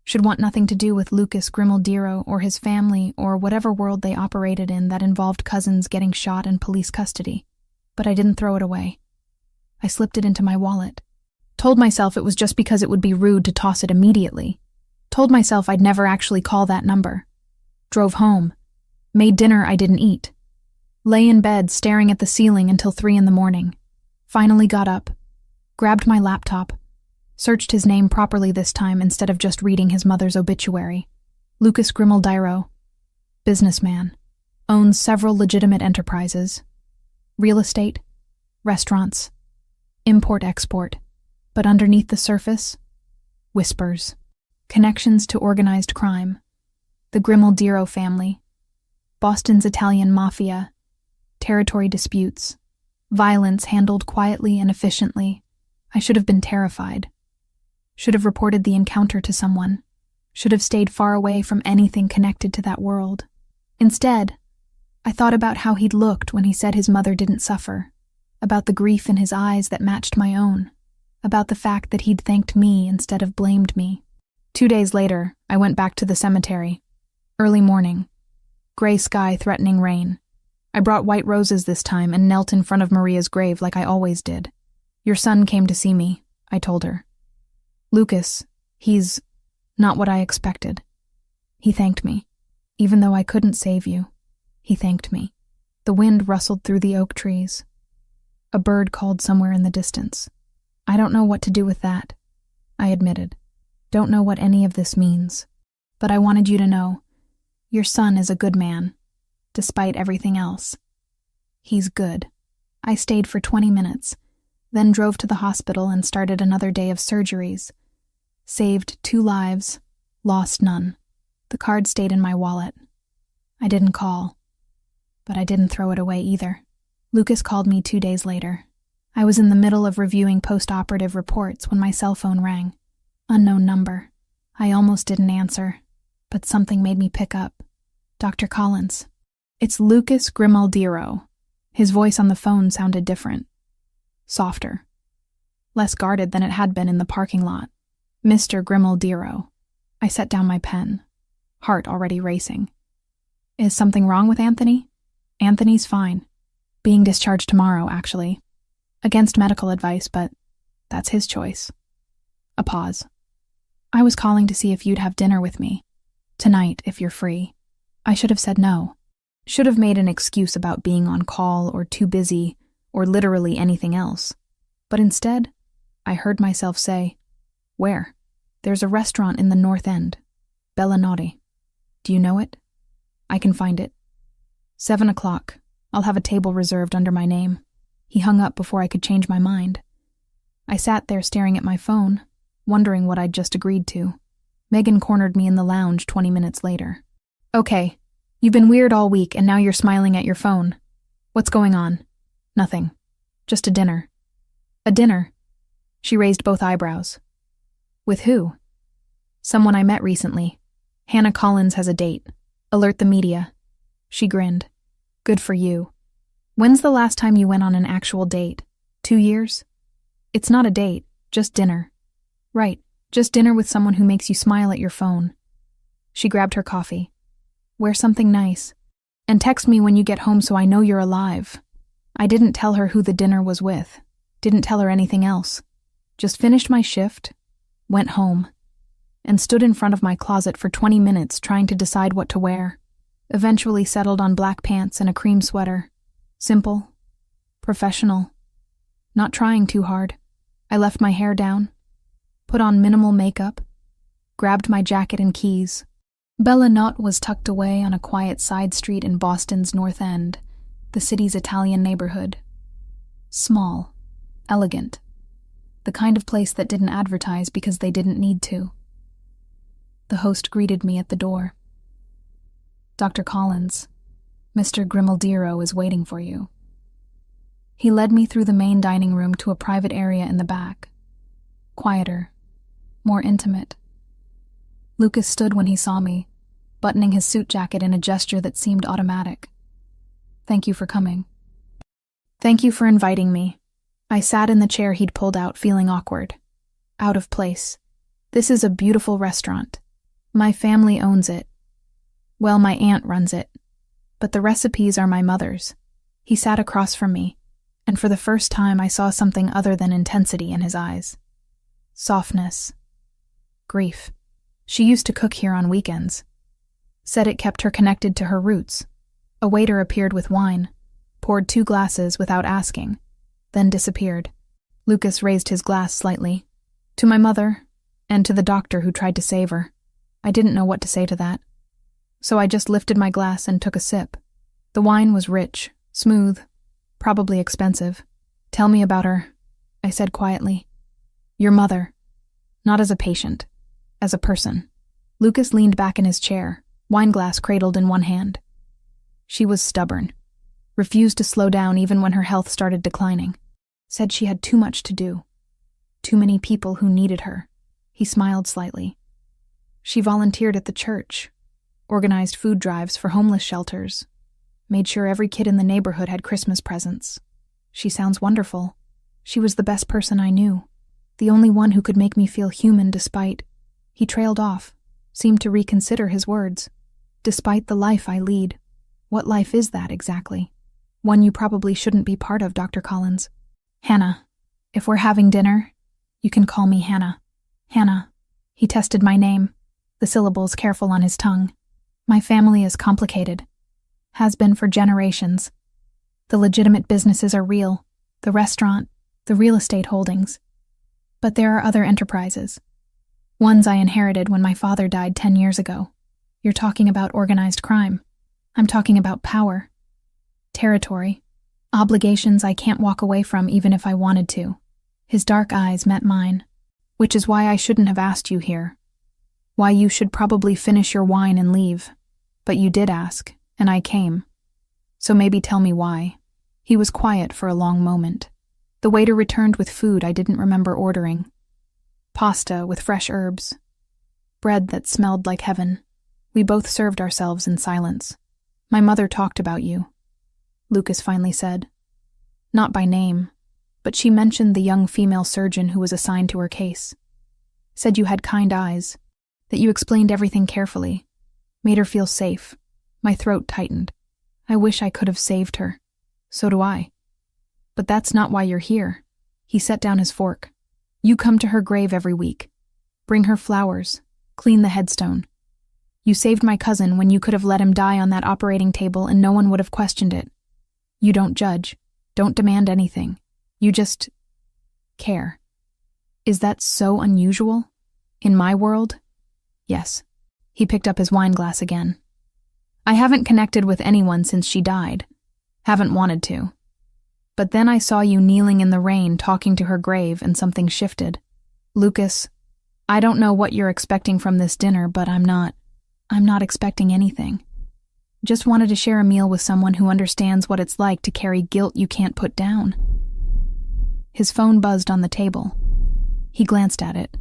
Should want nothing to do with Lucas Grimaldiro or his family or whatever world they operated in that involved cousins getting shot in police custody. But I didn't throw it away. I slipped it into my wallet. Told myself it was just because it would be rude to toss it immediately. Told myself I'd never actually call that number. Drove home. Made dinner I didn't eat. Lay in bed staring at the ceiling until 3 a.m. Finally got up. Grabbed my laptop. Searched his name properly this time instead of just reading his mother's obituary. Lucas Grimaldiro. Businessman. Owns several legitimate enterprises. Real estate. Restaurants. Import-export. But underneath the surface, whispers. Connections to organized crime. The Grimaldiro family. Boston's Italian mafia. Territory disputes. Violence handled quietly and efficiently. I should have been terrified. Should have reported the encounter to someone. Should have stayed far away from anything connected to that world. Instead, I thought about how he'd looked when he said his mother didn't suffer. About the grief in his eyes that matched my own. About the fact that he'd thanked me instead of blamed me. 2 days later, I went back to the cemetery. Early morning. Gray sky threatening rain. I brought white roses this time and knelt in front of Maria's grave like I always did. Your son came to see me, I told her. Lucas, he's not what I expected. He thanked me. Even though I couldn't save you, he thanked me. The wind rustled through the oak trees. A bird called somewhere in the distance. I don't know what to do with that, I admitted. Don't know what any of this means. But I wanted you to know, your son is a good man, despite everything else. He's good. I stayed for 20 minutes, then drove to the hospital and started another day of surgeries. Saved 2 lives, lost none. The card stayed in my wallet. I didn't call, but I didn't throw it away either. Lucas called me 2 days later. I was in the middle of reviewing post-operative reports when my cell phone rang. Unknown number. I almost didn't answer, but something made me pick up. Dr. Collins. It's Lucas Grimaldiro. His voice on the phone sounded different. Softer. Less guarded than it had been in the parking lot. Mr. Grimaldiro. I set down my pen, heart already racing. Is something wrong with Anthony? Anthony's fine. Being discharged tomorrow, actually. Against medical advice, but that's his choice. A pause. I was calling to see if you'd have dinner with me. Tonight, if you're free. I should have said no. Should have made an excuse about being on call or too busy or literally anything else. But instead, I heard myself say, where? There's a restaurant in the North End. Bellinati. Do you know it? I can find it. 7 o'clock. I'll have a table reserved under my name. He hung up before I could change my mind. I sat there staring at my phone, wondering what I'd just agreed to. Megan cornered me in the lounge 20 minutes later. Okay, you've been weird all week and now you're smiling at your phone. What's going on? Nothing. Just a dinner. A dinner? She raised both eyebrows. With who? Someone I met recently. Hannah Collins has a date. Alert the media. She grinned. Good for you. When's the last time you went on an actual date? 2 years? It's not a date, just dinner. Right, just dinner with someone who makes you smile at your phone. She grabbed her coffee. Wear something nice. And text me when you get home so I know you're alive. I didn't tell her who the dinner was with. Didn't tell her anything else. Just finished my shift, went home, and stood in front of my closet for 20 minutes trying to decide what to wear. Eventually settled on black pants and a cream sweater. Simple, professional, not trying too hard. I left my hair down, put on minimal makeup, grabbed my jacket and keys. Bella Notte was tucked away on a quiet side street in Boston's North End, the city's Italian neighborhood. Small, elegant, the kind of place that didn't advertise because they didn't need to. The host greeted me at the door. "Dr. Collins, Mr. Grimaldiro is waiting for you." He led me through the main dining room to a private area in the back. Quieter, more intimate. Lucas stood when he saw me, buttoning his suit jacket in a gesture that seemed automatic. "Thank you for coming." "Thank you for inviting me." I sat in the chair he'd pulled out, feeling awkward. Out of place. This is a beautiful restaurant. My family owns it. Well, my aunt runs it. But the recipes are my mother's. He sat across from me, and for the first time I saw something other than intensity in his eyes. Softness. Grief. She used to cook here on weekends. Said it kept her connected to her roots. A waiter appeared with wine, poured 2 glasses without asking, then disappeared. Lucas raised his glass slightly. To my mother, and to the doctor who tried to save her. I didn't know what to say to that. So I just lifted my glass and took a sip. The wine was rich, smooth, probably expensive. "Tell me about her," I said quietly. "Your mother. Not as a patient, as a person." Lucas leaned back in his chair, wine glass cradled in one hand. She was stubborn. Refused to slow down even when her health started declining. Said she had too much to do. Too many people who needed her. He smiled slightly. She volunteered at the church, organized food drives for homeless shelters, made sure every kid in the neighborhood had Christmas presents. She sounds wonderful. She was the best person I knew. The only one who could make me feel human despite... He trailed off, seemed to reconsider his words. Despite the life I lead. What life is that exactly? One you probably shouldn't be part of, Dr. Collins. "Hannah. If we're having dinner, you can call me Hannah." "Hannah." He tested my name, the syllables careful on his tongue. "My family is complicated. Has been for generations. The legitimate businesses are real, the restaurant, the real estate holdings. But there are other enterprises. Ones I inherited when my father died 10 years ago. You're talking about organized crime. I'm talking about power. Territory. Obligations I can't walk away from even if I wanted to." His dark eyes met mine. "Which is why I shouldn't have asked you here. Why you should probably finish your wine and leave. But you did ask, and I came. So maybe tell me why." He was quiet for a long moment. The waiter returned with food I didn't remember ordering. Pasta with fresh herbs. Bread that smelled like heaven. We both served ourselves in silence. "My mother talked about you," Lucas finally said. Not by name, but she mentioned the young female surgeon who was assigned to her case. Said you had kind eyes, that you explained everything carefully. Made her feel safe. My throat tightened. I wish I could have saved her. So do I. But that's not why you're here. He set down his fork. You come to her grave every week. Bring her flowers. Clean the headstone. You saved my cousin when you could have let him die on that operating table and no one would have questioned it. You don't judge. Don't demand anything. You just... care. Is that so unusual? In my world? Yes. He picked up his wine glass again. I haven't connected with anyone since she died. Haven't wanted to. But then I saw you kneeling in the rain talking to her grave and something shifted. Lucas, I don't know what you're expecting from this dinner, but I'm not expecting anything. Just wanted to share a meal with someone who understands what it's like to carry guilt you can't put down. His phone buzzed on the table. He glanced at it,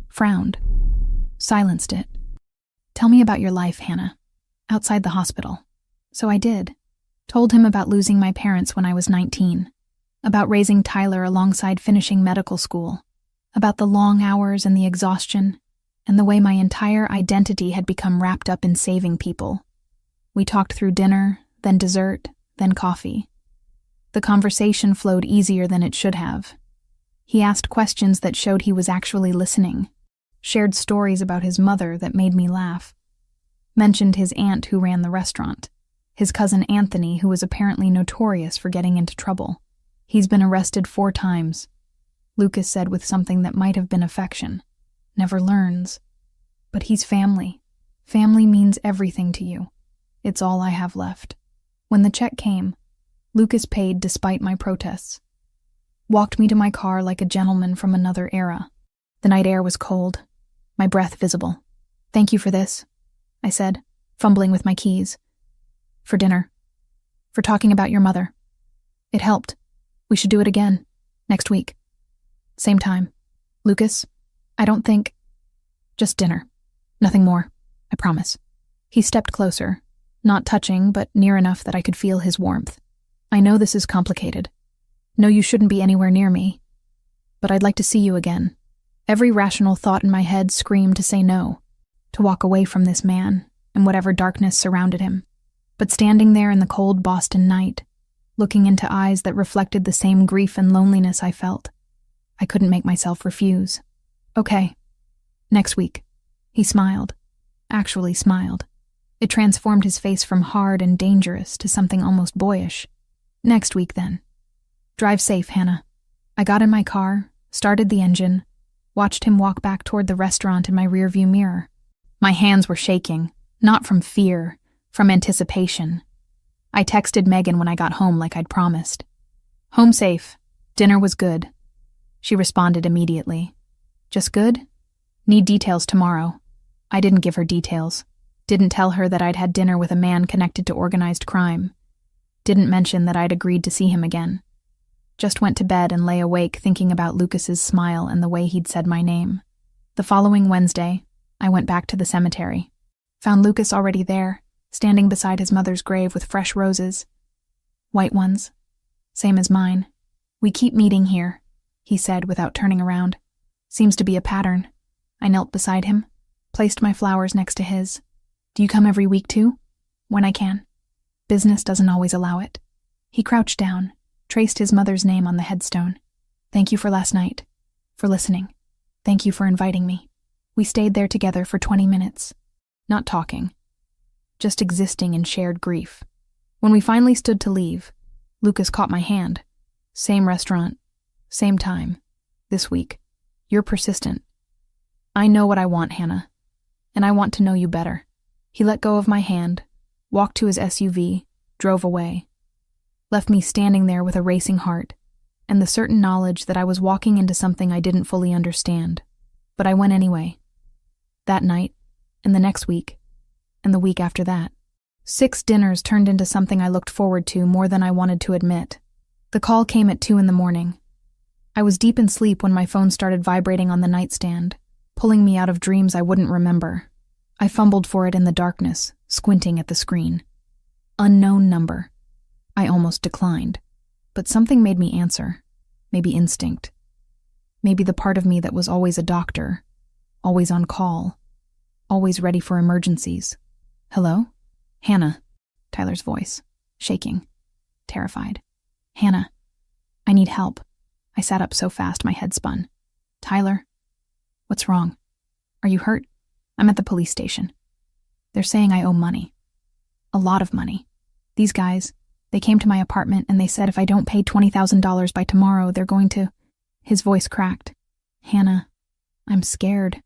frowned, silenced it. Tell me about your life, Hannah, outside the hospital. So I did. Told him about losing my parents when I was 19, about raising Tyler alongside finishing medical school, about the long hours and the exhaustion, and the way my entire identity had become wrapped up in saving people. We talked through dinner, then dessert, then coffee. The conversation flowed easier than it should have. He asked questions that showed he was actually listening, shared stories about his mother that made me laugh, mentioned his aunt who ran the restaurant. His cousin Anthony, who was apparently notorious for getting into trouble. He's been arrested 4 times. Lucas said with something that might have been affection. Never learns. But he's family. Family means everything to you. It's all I have left. When the check came, Lucas paid despite my protests. Walked me to my car like a gentleman from another era. The night air was cold, my breath visible. "Thank you for this," I said, fumbling with my keys. "For dinner. For talking about your mother. It helped. We should do it again. Next week. Same time. Lucas, I don't think... Just dinner. Nothing more. I promise." He stepped closer, not touching, but near enough that I could feel his warmth. "I know this is complicated. No, you shouldn't be anywhere near me. But I'd like to see you again." Every rational thought in my head screamed to say no, to walk away from this man and whatever darkness surrounded him. But standing there in the cold Boston night, looking into eyes that reflected the same grief and loneliness I felt, I couldn't make myself refuse. "Okay. Next week." He smiled. Actually smiled. It transformed his face from hard and dangerous to something almost boyish. "Next week, then. Drive safe, Hannah." I got in my car, started the engine, watched him walk back toward the restaurant in my rearview mirror. My hands were shaking, not from fear, from anticipation. I texted Megan when I got home like I'd promised. "Home safe. Dinner was good." She responded immediately. "Just good? Need details tomorrow." I didn't give her details. Didn't tell her that I'd had dinner with a man connected to organized crime. Didn't mention that I'd agreed to see him again. Just went to bed and lay awake thinking about Lucas's smile and the way he'd said my name. The following Wednesday, I went back to the cemetery. Found Lucas already there, standing beside his mother's grave with fresh roses. White ones. Same as mine. "We keep meeting here," he said without turning around. "Seems to be a pattern." I knelt beside him, placed my flowers next to his. "Do you come every week too?" "When I can. Business doesn't always allow it." He crouched down, traced his mother's name on the headstone. "Thank you for last night. For listening. Thank you for inviting me." We stayed there together for 20 minutes. Not talking. Just existing in shared grief. When we finally stood to leave, Lucas caught my hand. "Same restaurant. Same time. This week. You're persistent." "I know what I want, Hannah. And I want to know you better." He let go of my hand, walked to his SUV, drove away. Left me standing there with a racing heart, and the certain knowledge that I was walking into something I didn't fully understand. But I went anyway. That night, and the next week, and the week after that. 6 dinners turned into something I looked forward to more than I wanted to admit. The call came at 2 a.m. I was deep in sleep when my phone started vibrating on the nightstand, pulling me out of dreams I wouldn't remember. I fumbled for it in the darkness, squinting at the screen. Unknown number. I almost declined, but something made me answer. Maybe instinct. Maybe the part of me that was always a doctor, always on call, always ready for emergencies. "Hello?" "Hannah," Tyler's voice, shaking, terrified. "Hannah, I need help." I sat up so fast my head spun. "Tyler? What's wrong? Are you hurt? I'm at the police station. They're saying I owe money. A lot of money. These guys, they came to my apartment and they said if I don't pay $20,000 by tomorrow, they're going to..." His voice cracked. "Hannah, I'm scared."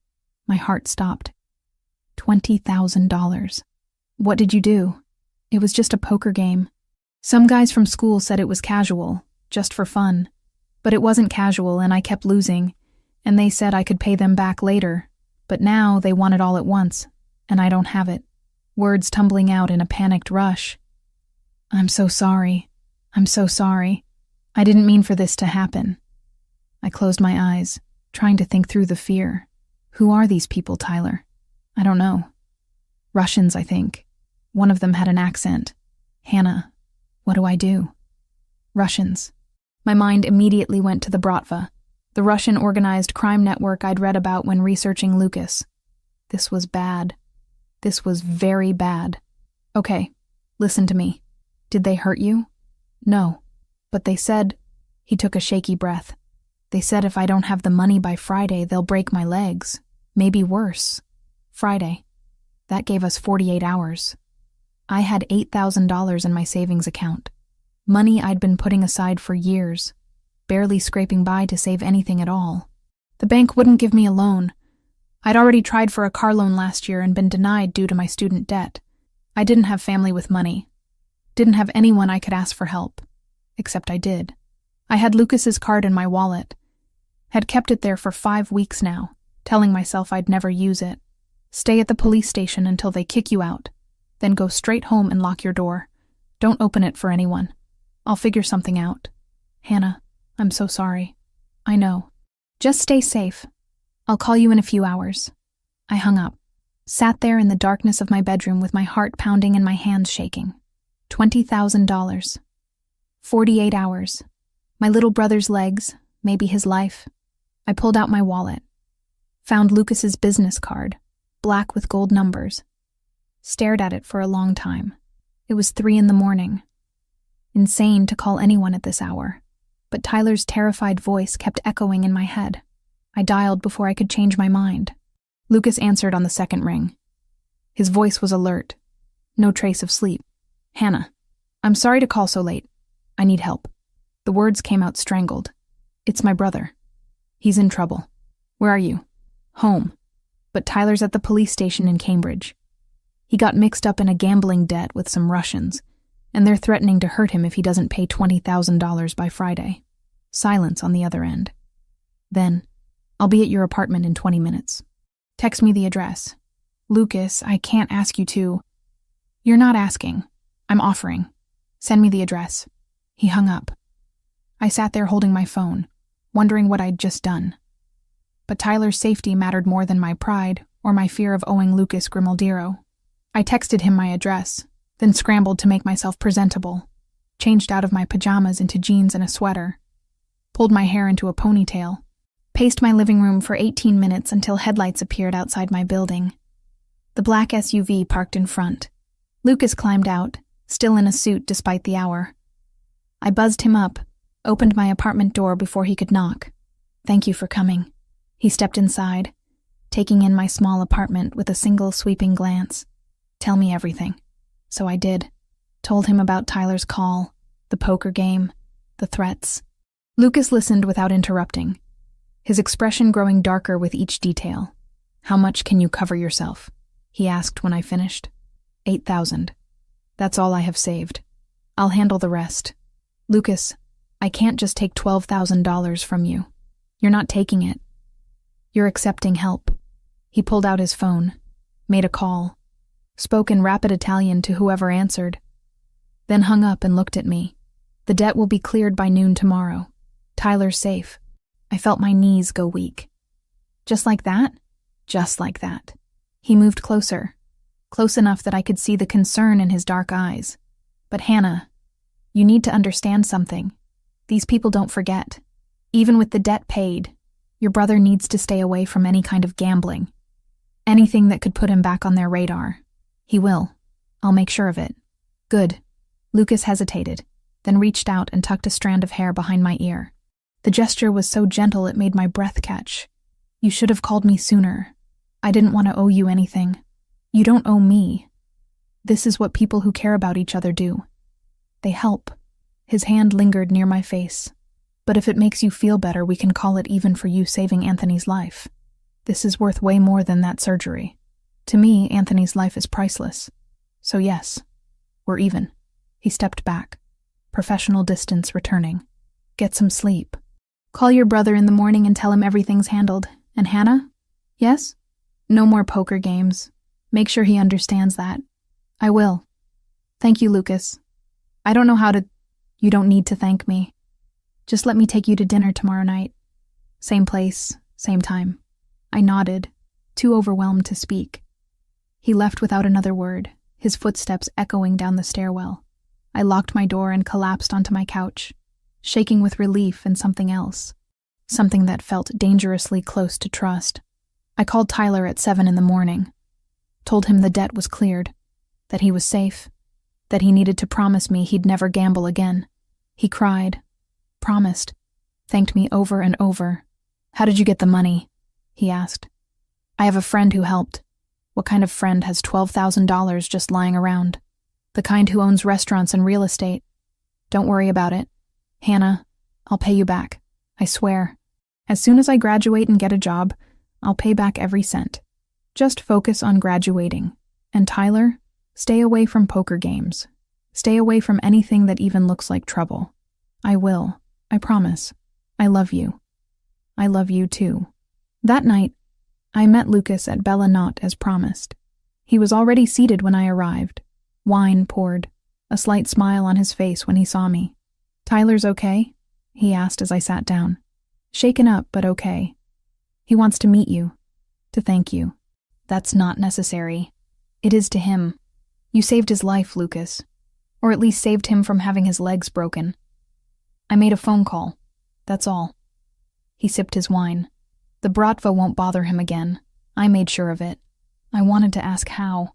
My heart stopped. $20,000. "What did you do?" "It was just a poker game. Some guys from school said it was casual, just for fun. But it wasn't casual and I kept losing, and they said I could pay them back later. But now they want it all at once, and I don't have it." Words tumbling out in a panicked rush. "I'm so sorry. I'm so sorry. I didn't mean for this to happen." I closed my eyes, trying to think through the fear. Who are these people, Tyler? I don't know. Russians, I think. One of them had an accent. "Hannah, what do I do?" Russians. My mind immediately went to the Bratva, the Russian organized crime network I'd read about when researching Lucas. This was bad. This was very bad. "Okay, listen to me. Did they hurt you?" "No. But they said..." He took a shaky breath. "They said if I don't have the money by Friday, they'll break my legs. Maybe worse." Friday. That gave us 48 hours. I had $8,000 in my savings account. Money I'd been putting aside for years, barely scraping by to save anything at all. The bank wouldn't give me a loan. I'd already tried for a car loan last year and been denied due to my student debt. I didn't have family with money. Didn't have anyone I could ask for help. Except I did. I had Lucas's card in my wallet. Had kept it there for 5 weeks now, telling myself I'd never use it. Stay at the police station until they kick you out. Then go straight home and lock your door. Don't open it for anyone. I'll figure something out. Hannah, I'm so sorry. I know. Just stay safe. I'll call you in a few hours. I hung up. Sat there in the darkness of my bedroom with my heart pounding and my hands shaking. $20,000. 48 hours. My little brother's legs, maybe his life. I pulled out my wallet. Found Lucas's business card, black with gold numbers. Stared at it for a long time. It was 3 a.m. Insane to call anyone at this hour, but Tyler's terrified voice kept echoing in my head. I dialed before I could change my mind. Lucas answered on the second ring. His voice was alert. No trace of sleep. Hannah, I'm sorry to call so late. I need help. The words came out strangled. It's my brother. He's in trouble. Where are you? Home. But Tyler's at the police station in Cambridge. He got mixed up in a gambling debt with some Russians, and they're threatening to hurt him if he doesn't pay $20,000 by Friday. Silence on the other end. Then, I'll be at your apartment in 20 minutes. Text me the address. Lucas, I can't ask you to. You're not asking. I'm offering. Send me the address. He hung up. I sat there holding my phone, wondering what I'd just done. But Tyler's safety mattered more than my pride or my fear of owing Lucas Grimaldiro. I texted him my address, then scrambled to make myself presentable, changed out of my pajamas into jeans and a sweater, pulled my hair into a ponytail, paced my living room for 18 minutes until headlights appeared outside my building. The black SUV parked in front. Lucas climbed out, still in a suit despite the hour. I buzzed him up, opened my apartment door before he could knock. Thank you for coming. He stepped inside, taking in my small apartment with a single sweeping glance. Tell me everything. So I did. Told him about Tyler's call, the poker game, the threats. Lucas listened without interrupting, his expression growing darker with each detail. How much can you cover yourself? He asked when I finished. 8,000. That's all I have saved. I'll handle the rest. Lucas, I can't just take $12,000 from you. You're not taking it. You're accepting help. He pulled out his phone, made a call, spoke in rapid Italian to whoever answered, then hung up and looked at me. The debt will be cleared by noon tomorrow. Tyler's safe. I felt my knees go weak. Just like that? Just like that. He moved closer, close enough that I could see the concern in his dark eyes. But Hannah, you need to understand something. These people don't forget. Even with the debt paid, your brother needs to stay away from any kind of gambling. Anything that could put him back on their radar. He will. I'll make sure of it. Good. Lucas hesitated, then reached out and tucked a strand of hair behind my ear. The gesture was so gentle it made my breath catch. You should have called me sooner. I didn't want to owe you anything. You don't owe me. This is what people who care about each other do. They help. His hand lingered near my face. But if it makes you feel better, we can call it even for you saving Anthony's life. This is worth way more than that surgery. To me, Anthony's life is priceless. So yes, we're even. He stepped back, professional distance returning. Get some sleep. Call your brother in the morning and tell him everything's handled. And Hannah? Yes? No more poker games. Make sure he understands that. I will. Thank you, Lucas. I don't know how to... You don't need to thank me. Just let me take you to dinner tomorrow night. Same place, same time. I nodded, too overwhelmed to speak. He left without another word, his footsteps echoing down the stairwell. I locked my door and collapsed onto my couch, shaking with relief and something else. Something that felt dangerously close to trust. I called Tyler at 7 a.m, told him the debt was cleared, that he was safe, that he needed to promise me he'd never gamble again. He cried, promised, thanked me over and over. How did you get the money? He asked. I have a friend who helped. What kind of friend has $12,000 just lying around? The kind who owns restaurants and real estate. Don't worry about it. Hannah, I'll pay you back. I swear. As soon as I graduate and get a job, I'll pay back every cent. Just focus on graduating. And Tyler, stay away from poker games. Stay away from anything that even looks like trouble. I will. I promise. I love you. I love you too. That night, I met Lucas at Bella Knott as promised. He was already seated when I arrived. Wine poured, a slight smile on his face when he saw me. Tyler's okay? He asked as I sat down. Shaken up, but okay. He wants to meet you, to thank you. That's not necessary. It is to him. You saved his life, Lucas. Or at least saved him from having his legs broken. I made a phone call. That's all. He sipped his wine. The Bratva won't bother him again. I made sure of it. I wanted to ask how.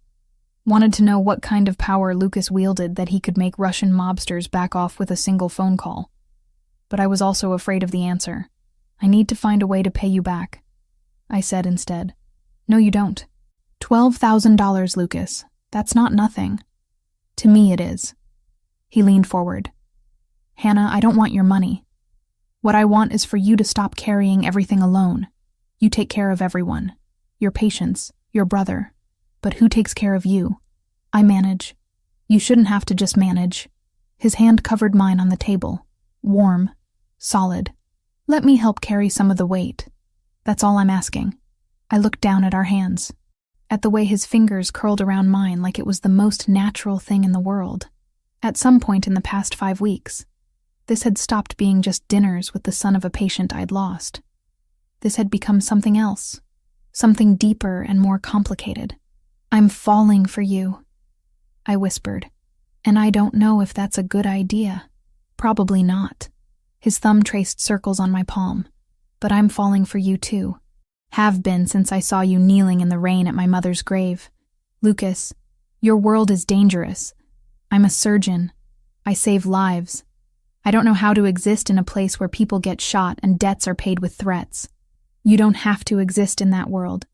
Wanted to know what kind of power Lucas wielded that he could make Russian mobsters back off with a single phone call. But I was also afraid of the answer. I need to find a way to pay you back. I said instead. No, you don't. $12,000, Lucas. That's not nothing. To me, it is. He leaned forward. Hannah, I don't want your money. What I want is for you to stop carrying everything alone. You take care of everyone. Your patients, your brother. But who takes care of you? I manage. You shouldn't have to just manage. His hand covered mine on the table. Warm. Solid. Let me help carry some of the weight. That's all I'm asking. I looked down at our hands. At the way his fingers curled around mine like it was the most natural thing in the world. At some point in the past 5 weeks, this had stopped being just dinners with the son of a patient I'd lost. This had become something else. Something deeper and more complicated. I'm falling for you, I whispered. And I don't know if that's a good idea. Probably not. His thumb traced circles on my palm. But I'm falling for you too. Have been since I saw you kneeling in the rain at my mother's grave. Lucas, your world is dangerous. I'm a surgeon. I save lives. I don't know how to exist in a place where people get shot and debts are paid with threats. You don't have to exist in that world.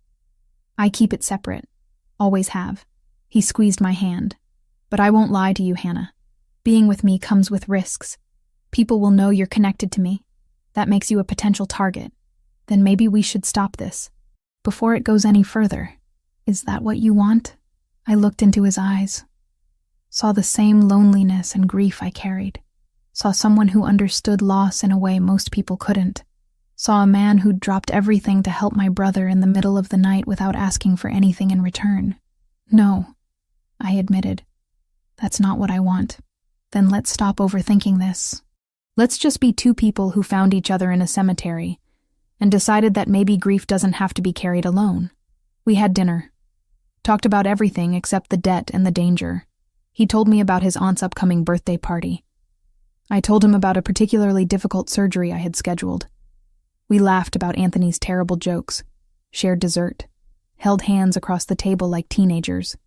I keep it separate. Always have. He squeezed my hand. But I won't lie to you, Hannah. Being with me comes with risks. People will know you're connected to me. That makes you a potential target. Then maybe we should stop this. Before it goes any further. Is that what you want? I looked into his eyes. Saw the same loneliness and grief I carried. Saw someone who understood loss in a way most people couldn't. Saw a man who'd dropped everything to help my brother in the middle of the night without asking for anything in return. No, I admitted. That's not what I want. Then let's stop overthinking this. Let's just be two people who found each other in a cemetery and decided that maybe grief doesn't have to be carried alone. We had dinner. Talked about everything except the debt and the danger. He told me about his aunt's upcoming birthday party. I told him about a particularly difficult surgery I had scheduled. We laughed about Anthony's terrible jokes, shared dessert, held hands across the table like teenagers.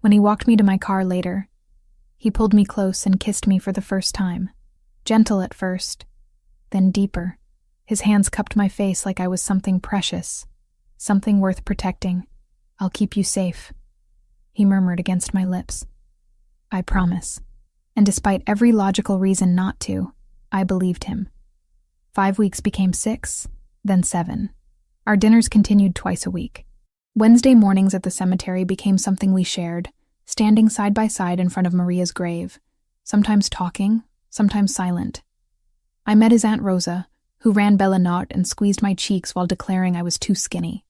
When he walked me to my car later, he pulled me close and kissed me for the first time. Gentle at first, then deeper. His hands cupped my face like I was something precious, something worth protecting. I'll keep you safe, he murmured against my lips. I promise. And despite every logical reason not to, I believed him. 5 weeks became 6, then 7. Our dinners continued twice a week. Wednesday mornings at the cemetery became something we shared, standing side by side in front of Maria's grave, sometimes talking, sometimes silent. I met his Aunt Rosa, who ran Bella Knott and squeezed my cheeks while declaring I was too skinny.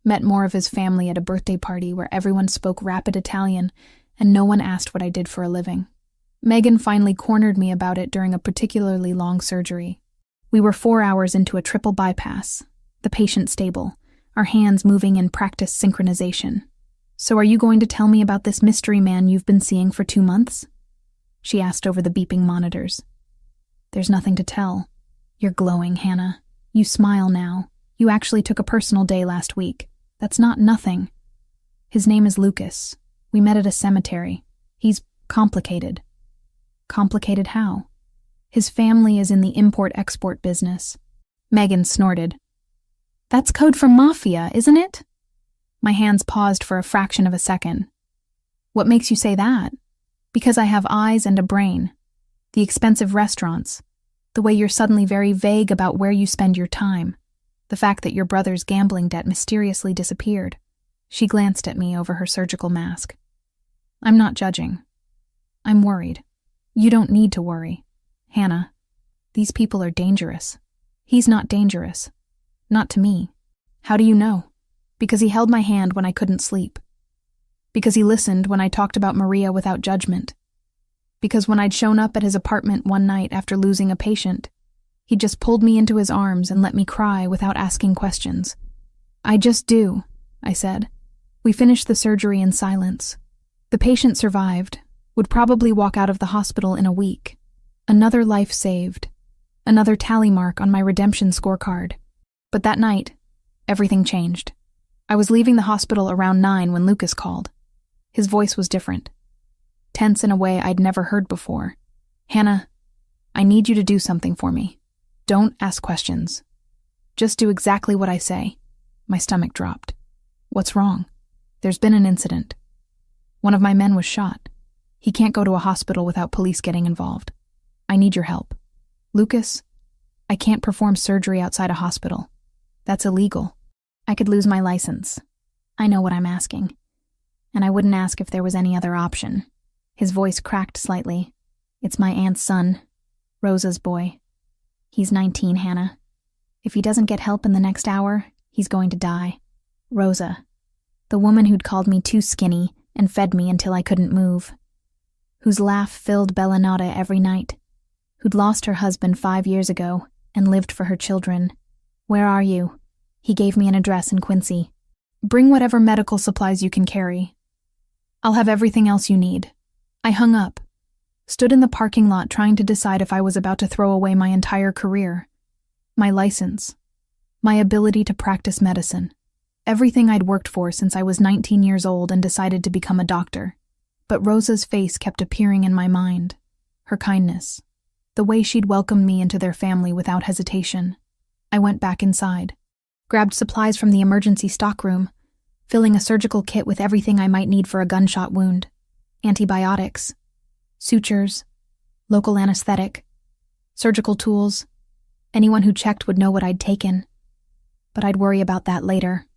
Met more of his family at a birthday party where everyone spoke rapid Italian and no one asked what I did for a living. Megan finally cornered me about it during a particularly long surgery. We were 4 hours into a triple bypass, the patient stable, our hands moving in practice synchronization. So are you going to tell me about this mystery man you've been seeing for 2 months? She asked over the beeping monitors. There's nothing to tell. You're glowing, Hannah. You smile now. You actually took a personal day last week. That's not nothing. His name is Lucas. We met at a cemetery. He's complicated. Complicated how? His family is in the import-export business. Megan snorted. That's code for mafia, isn't it? My hands paused for a fraction of a second. What makes you say that? Because I have eyes and a brain. The expensive restaurants. The way you're suddenly very vague about where you spend your time. The fact that your brother's gambling debt mysteriously disappeared. She glanced at me over her surgical mask. I'm not judging. I'm worried. You don't need to worry. Hannah, these people are dangerous. He's not dangerous. Not to me. How do you know? Because he held my hand when I couldn't sleep. Because he listened when I talked about Maria without judgment. Because when I'd shown up at his apartment one night after losing a patient, he just pulled me into his arms and let me cry without asking questions. I just do, I said. We finished the surgery in silence. The patient survived, would probably walk out of the hospital in a week. Another life saved. Another tally mark on my redemption scorecard. But that night, everything changed. I was leaving the hospital around 9 when Lucas called. His voice was different. Tense in a way I'd never heard before. Hannah, I need you to do something for me. Don't ask questions. Just do exactly what I say. My stomach dropped. What's wrong? There's been an incident. One of my men was shot. He can't go to a hospital without police getting involved. I need your help. Lucas, I can't perform surgery outside a hospital. That's illegal. I could lose my license. I know what I'm asking. And I wouldn't ask if there was any other option. His voice cracked slightly. It's my aunt's son, Rosa's boy. He's 19, Hannah. If he doesn't get help in the next hour, he's going to die. Rosa, the woman who'd called me too skinny and fed me until I couldn't move. Whose laugh filled Bellanata every night. Who'd lost her husband 5 years ago and lived for her children. Where are you? He gave me an address in Quincy. Bring whatever medical supplies you can carry. I'll have everything else you need. I hung up, stood in the parking lot trying to decide if I was about to throw away my entire career. My license. My ability to practice medicine. Everything I'd worked for since I was 19 years old and decided to become a doctor. But Rosa's face kept appearing in my mind. Her kindness. The way she'd welcomed me into their family without hesitation. I went back inside. Grabbed supplies from the emergency stockroom, filling a surgical kit with everything I might need for a gunshot wound. Antibiotics, sutures, local anesthetic, surgical tools. Anyone who checked would know what I'd taken. But I'd worry about that later.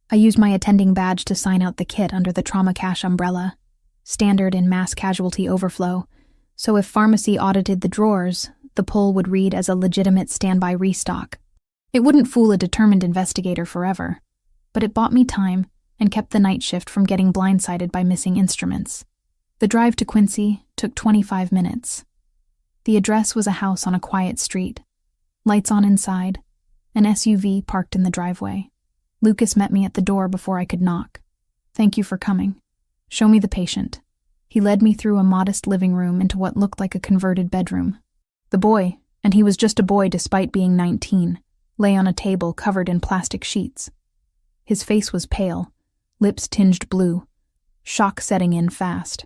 I used my attending badge to sign out the kit under the trauma cash umbrella, standard in mass casualty overflow, so if pharmacy audited the drawers, the pull would read as a legitimate standby restock. It wouldn't fool a determined investigator forever, but it bought me time and kept the night shift from getting blindsided by missing instruments. The drive to Quincy took 25 minutes. The address was a house on a quiet street. Lights on inside, an SUV parked in the driveway. Lucas met me at the door before I could knock. Thank you for coming. Show me the patient. He led me through a modest living room into what looked like a converted bedroom. The boy, and he was just a boy despite being 19, lay on a table covered in plastic sheets. His face was pale, lips tinged blue, shock setting in fast.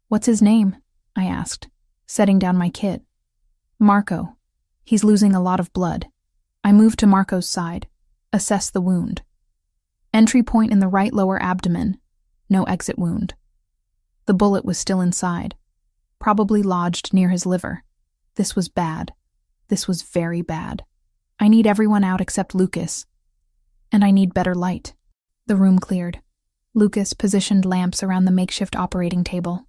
What's his name? I asked, setting down my kit. Marco. He's losing a lot of blood. I moved to Marco's side, assessed the wound. Entry point in the right lower abdomen, no exit wound. The bullet was still inside, probably lodged near his liver. This was bad. This was very bad. I need everyone out except Lucas. And I need better light. The room cleared. Lucas positioned lamps around the makeshift operating table.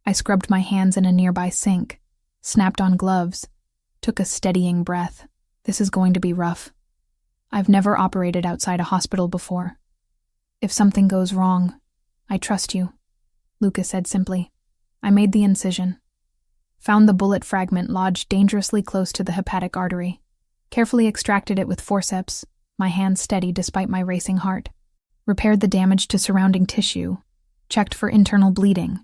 I scrubbed my hands in a nearby sink, snapped on gloves, took a steadying breath. This is going to be rough. I've never operated outside a hospital before. If something goes wrong, I trust you, Lucas said simply. I made the incision. Found the bullet fragment lodged dangerously close to the hepatic artery. Carefully extracted it with forceps, my hand steady despite my racing heart. Repaired the damage to surrounding tissue. Checked for internal bleeding.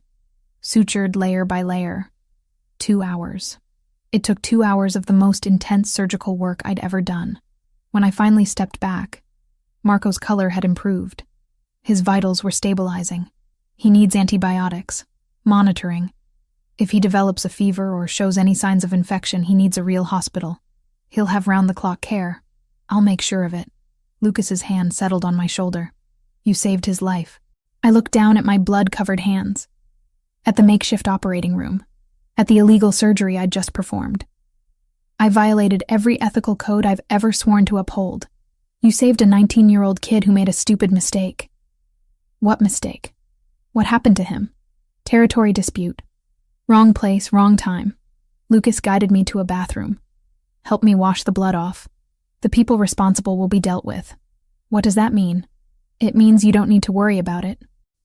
Sutured layer by layer. 2 hours. It took 2 hours of the most intense surgical work I'd ever done. When I finally stepped back, Marco's color had improved. His vitals were stabilizing. He needs antibiotics, monitoring. If he develops a fever or shows any signs of infection, he needs a real hospital. He'll have round-the-clock care. I'll make sure of it. Lucas's hand settled on my shoulder. You saved his life. I looked down at my blood-covered hands. At the makeshift operating room. At the illegal surgery I'd just performed. I violated every ethical code I've ever sworn to uphold. You saved a 19-year-old kid who made a stupid mistake. What mistake? What happened to him? Territory dispute. Wrong place, wrong time. Lucas guided me to a bathroom. Helped me wash the blood off. The people responsible will be dealt with. What does that mean? It means you don't need to worry about it.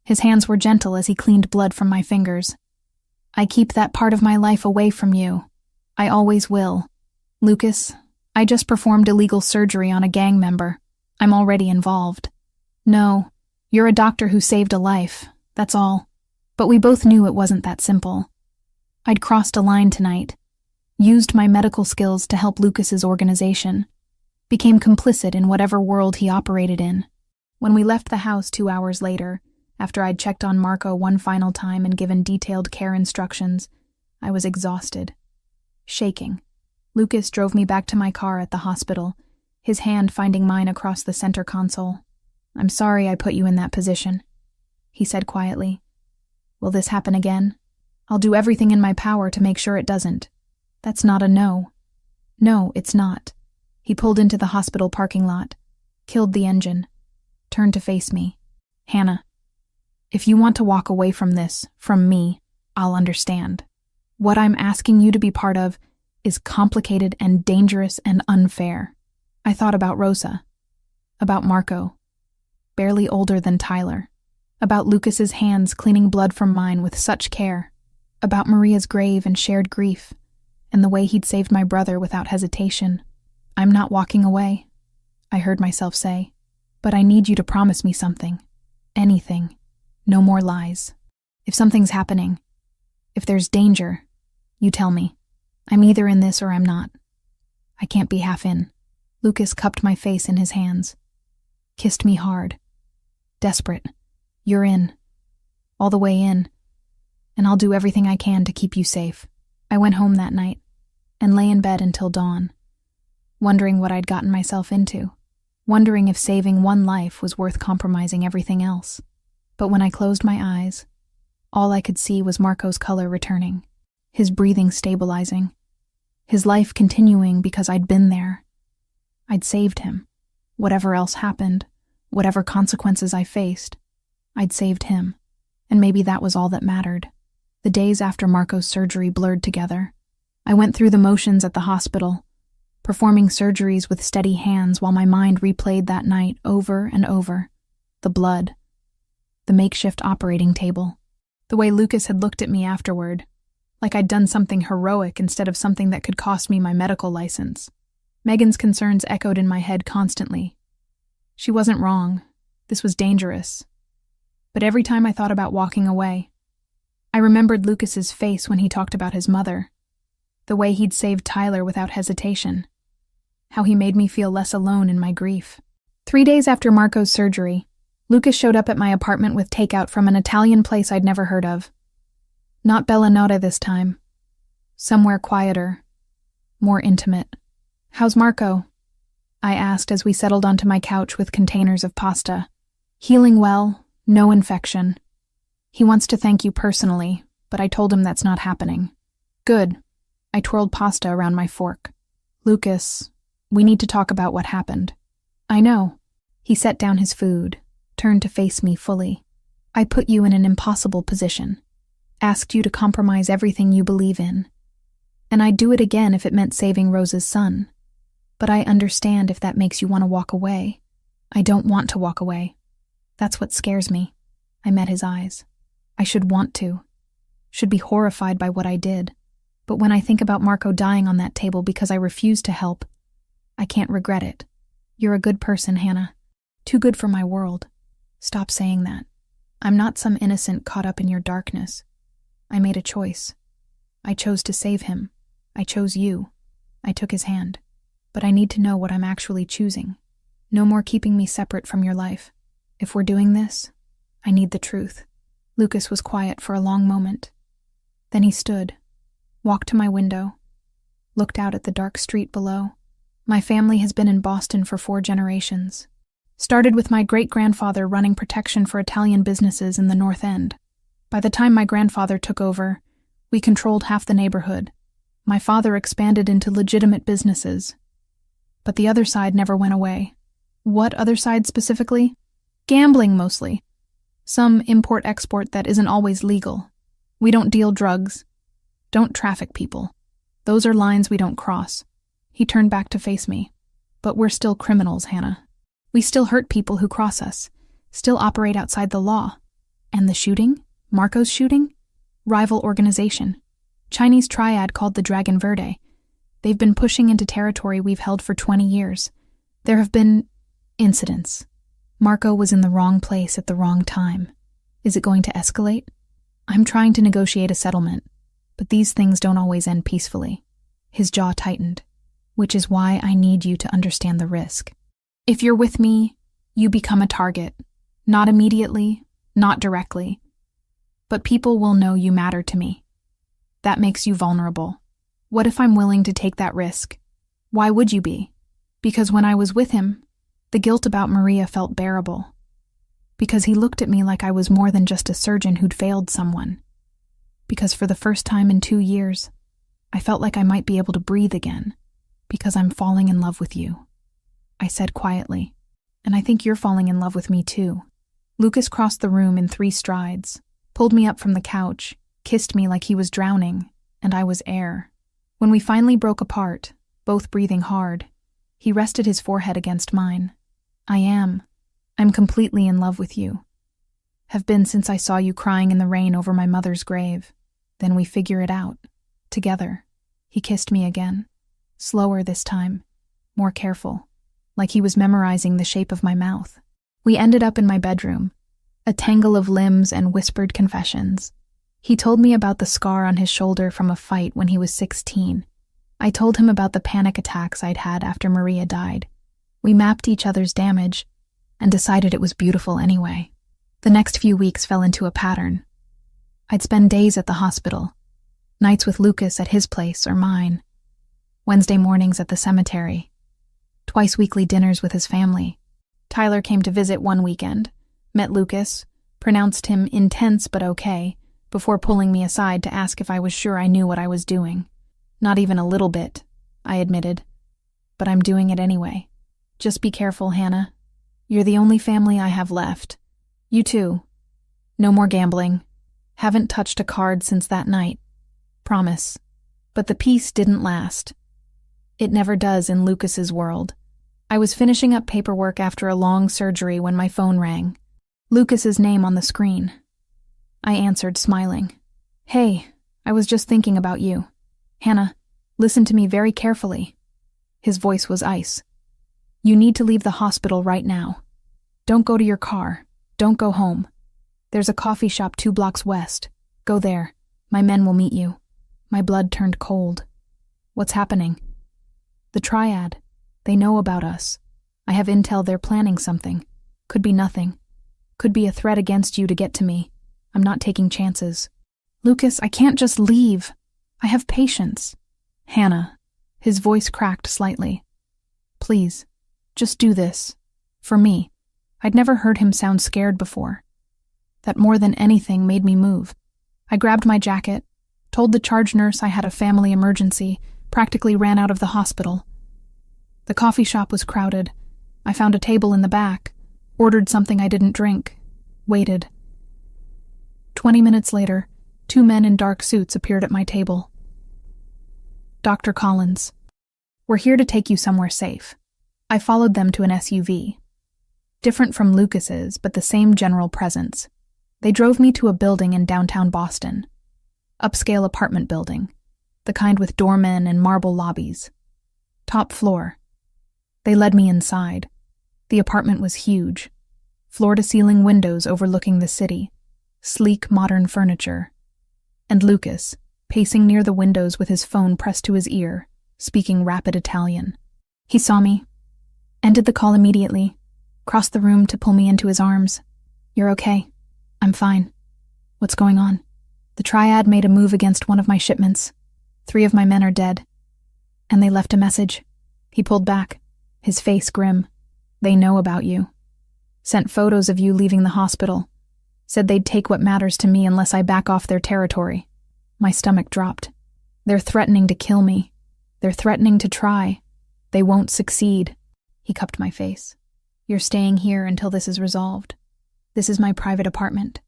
His hands were gentle as he cleaned blood from my fingers. I keep that part of my life away from you. I always will. Lucas, I just performed illegal surgery on a gang member. I'm already involved. No, you're a doctor who saved a life, that's all. But we both knew it wasn't that simple. I'd crossed a line tonight, used my medical skills to help Lucas's organization, became complicit in whatever world he operated in. When we left the house 2 hours later, after I'd checked on Marco one final time and given detailed care instructions, I was exhausted, shaking. Lucas drove me back to my car at the hospital, his hand finding mine across the center console. "I'm sorry I put you in that position," he said quietly. "Will this happen again? I'll do everything in my power to make sure it doesn't." "That's not a no." "No, it's not." He pulled into the hospital parking lot, killed the engine, turned to face me. "Hannah, if you want to walk away from this, from me, I'll understand. What I'm asking you to be part of is complicated and dangerous and unfair." I thought about Rosa, about Marco, barely older than Tyler, about Lucas's hands cleaning blood from mine with such care, about Maria's grave and shared grief, and the way he'd saved my brother without hesitation. "I'm not walking away," I heard myself say, "but I need you to promise me something. Anything. No more lies. If something's happening, if there's danger, you tell me. I'm either in this or I'm not. I can't be half in." Lucas cupped my face in his hands, kissed me hard. Desperate. "You're in. All the way in. And I'll do everything I can to keep you safe." I went home that night and lay in bed until dawn, wondering what I'd gotten myself into, wondering if saving one life was worth compromising everything else. But when I closed my eyes, all I could see was Marco's color returning, his breathing stabilizing, his life continuing because I'd been there. I'd saved him. Whatever else happened, whatever consequences I faced, I'd saved him, and maybe that was all that mattered. The days after Marco's surgery blurred together. I went through the motions at the hospital, performing surgeries with steady hands while my mind replayed that night over and over. The blood, the makeshift operating table, the way Lucas had looked at me afterward, like I'd done something heroic instead of something that could cost me my medical license. Megan's concerns echoed in my head constantly. She wasn't wrong. This was dangerous. But every time I thought about walking away, I remembered Lucas's face when he talked about his mother, the way he'd saved Tyler without hesitation, how he made me feel less alone in my grief. 3 days after Marco's surgery, Lucas showed up at my apartment with takeout from an Italian place I'd never heard of. Not Bella Nota this time. Somewhere quieter, more intimate. "How's Marco?" I asked as we settled onto my couch with containers of pasta. "Healing well, no infection. He wants to thank you personally, but I told him that's not happening." "Good." I twirled pasta around my fork. "Lucas, we need to talk about what happened." "I know." He set down his food, turned to face me fully. "I put you in an impossible position, asked you to compromise everything you believe in, and I'd do it again if it meant saving Rosa's son. But I understand if that makes you want to walk away. I don't want to walk away. That's what scares me." I met his eyes. I should want to, should be horrified by what I did. But when I think about Marco dying on that table because I refused to help, I can't regret it. "You're a good person, Hannah. Too good for my world. Stop saying that. I'm not some innocent caught up in your darkness. I made a choice. I chose to save him. I chose you. I took his hand. But I need to know what I'm actually choosing. No more keeping me separate from your life. If we're doing this, I need the truth." Lucas was quiet for a long moment. Then he stood, walked to my window, looked out at the dark street below. "My family has been in Boston for 4 generations. Started with my great-grandfather running protection for Italian businesses in the North End. By the time my grandfather took over, we controlled half the neighborhood. My father expanded into legitimate businesses. But the other side never went away. What other side specifically? Gambling, mostly. Some import-export that isn't always legal. We don't deal drugs. Don't traffic people. Those are lines we don't cross. He turned back to face me. But we're still criminals, Hannah. We still hurt people who cross us. Still operate outside the law. And the shooting? Marco's shooting? Rival organization. Chinese triad called the Dragon Verde. They've been pushing into territory we've held for 20 years. There have been incidents. Marco was in the wrong place at the wrong time. Is it going to escalate? I'm trying to negotiate a settlement, but these things don't always end peacefully. His jaw tightened, which is why I need you to understand the risk. If you're with me, you become a target. Not immediately, not directly. But people will know you matter to me. That makes you vulnerable. What if I'm willing to take that risk? Why would you be? Because when I was with him, the guilt about Maria felt bearable. Because he looked at me like I was more than just a surgeon who'd failed someone. Because for the first time in 2 years, I felt like I might be able to breathe again. Because I'm falling in love with you. I said quietly, and I think you're falling in love with me too. Lucas crossed the room in 3 strides, pulled me up from the couch, kissed me like he was drowning, and I was air. When we finally broke apart, both breathing hard, he rested his forehead against mine. I'm completely in love with you. Have been since I saw you crying in the rain over my mother's grave. Then we figure it out. Together. He kissed me again. Slower this time. More careful. Like he was memorizing the shape of my mouth. We ended up in my bedroom. A tangle of limbs and whispered confessions. He told me about the scar on his shoulder from a fight when he was 16. I told him about the panic attacks I'd had after Maria died. We mapped each other's damage and decided it was beautiful anyway. The next few weeks fell into a pattern. I'd spend days at the hospital, nights with Lucas at his place or mine, Wednesday mornings at the cemetery, twice weekly dinners with his family. Tyler came to visit one weekend, met Lucas, pronounced him intense but okay, before pulling me aside to ask if I was sure I knew what I was doing. Not even a little bit, I admitted. But I'm doing it anyway. Just be careful, Hannah. You're the only family I have left. You too. No more gambling. Haven't touched a card since that night. Promise. But the peace didn't last. It never does in Lucas's world. I was finishing up paperwork after a long surgery when my phone rang. Lucas's name on the screen. I answered, smiling. Hey, I was just thinking about you. Hannah, listen to me very carefully. His voice was ice. You need to leave the hospital right now. Don't go to your car. Don't go home. There's a coffee shop 2 blocks west. Go there. My men will meet you. My blood turned cold. What's happening? The triad. They know about us. I have intel they're planning something. Could be nothing. Could be a threat against you to get to me. I'm not taking chances. Lucas, I can't just leave. I have patience. Hannah. His voice cracked slightly. Please, just do this. For me. I'd never heard him sound scared before. That more than anything made me move. I grabbed my jacket, told the charge nurse I had a family emergency, practically ran out of the hospital. The coffee shop was crowded. I found a table in the back, ordered something I didn't drink, waited. 20 minutes later, 2 men in dark suits appeared at my table. Dr. Collins. We're here to take you somewhere safe. I followed them to an SUV. Different from Lucas's, but the same general presence. They drove me to a building in downtown Boston. Upscale apartment building. The kind with doormen and marble lobbies. Top floor. They led me inside. The apartment was huge. Floor-to-ceiling windows overlooking the city. Sleek, modern furniture. And Lucas, pacing near the windows with his phone pressed to his ear, speaking rapid Italian. He saw me, ended the call immediately, crossed the room to pull me into his arms. You're okay. I'm fine. What's going on? The triad made a move against one of my shipments. 3 of my men are dead. And they left a message. He pulled back, his face grim. They know about you. Sent photos of you leaving the hospital. Said they'd take what matters to me unless I back off their territory. My stomach dropped. They're threatening to kill me. They're threatening to try. They won't succeed. He cupped my face. You're staying here until this is resolved. This is my private apartment.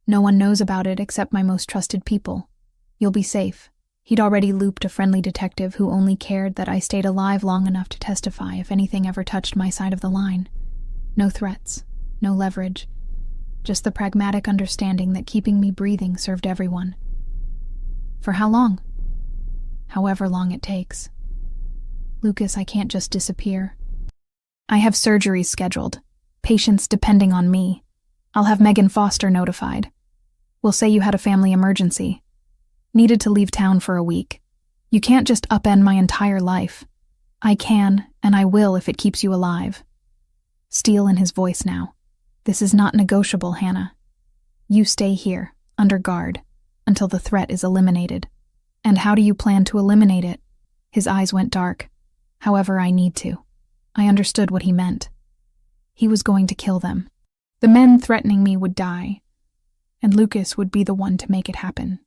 No one knows about it except my most trusted people. You'll be safe. He'd already looped a friendly detective who only cared that I stayed alive long enough to testify if anything ever touched my side of the line. No threats, no leverage. Just the pragmatic understanding that keeping me breathing served everyone. For how long? However long it takes. Lucas, I can't just disappear. I have surgeries scheduled, patients depending on me. I'll have Megan Foster notified. We'll say you had a family emergency. Needed to leave town for a week. You can't just upend my entire life. I can, and I will if it keeps you alive. Steel in his voice now. This is not negotiable, Hannah. You stay here, under guard, until the threat is eliminated. And how do you plan to eliminate it? His eyes went dark. However, I need to. I understood what he meant. He was going to kill them. The men threatening me would die, and Lucas would be the one to make it happen.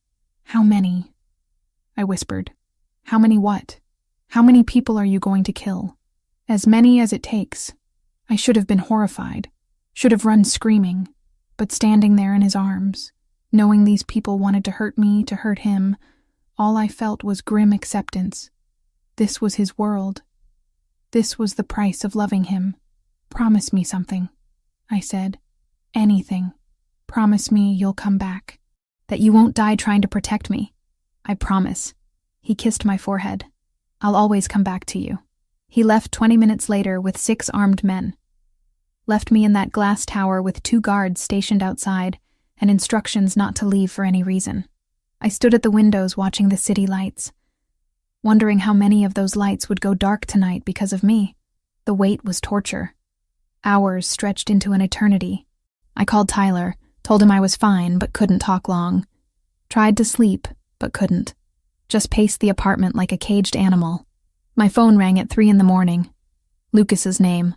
How many? I whispered. How many what? How many people are you going to kill? As many as it takes. I should have been horrified, should have run screaming, but standing there in his arms, knowing these people wanted to hurt me, to hurt him, all I felt was grim acceptance. This was his world. This was the price of loving him. Promise me something, I said. Anything. Promise me you'll come back. That you won't die trying to protect me. I promise. He kissed my forehead. I'll always come back to you. He left 20 minutes later with 6 armed men. Left me in that glass tower with 2 guards stationed outside and instructions not to leave for any reason. I stood at the windows watching the city lights, wondering how many of those lights would go dark tonight because of me. The wait was torture. Hours stretched into an eternity. I called Tyler, told him I was fine but couldn't talk long. Tried to sleep, but couldn't. Just paced the apartment like a caged animal. My phone rang at 3 a.m. Lucas's name.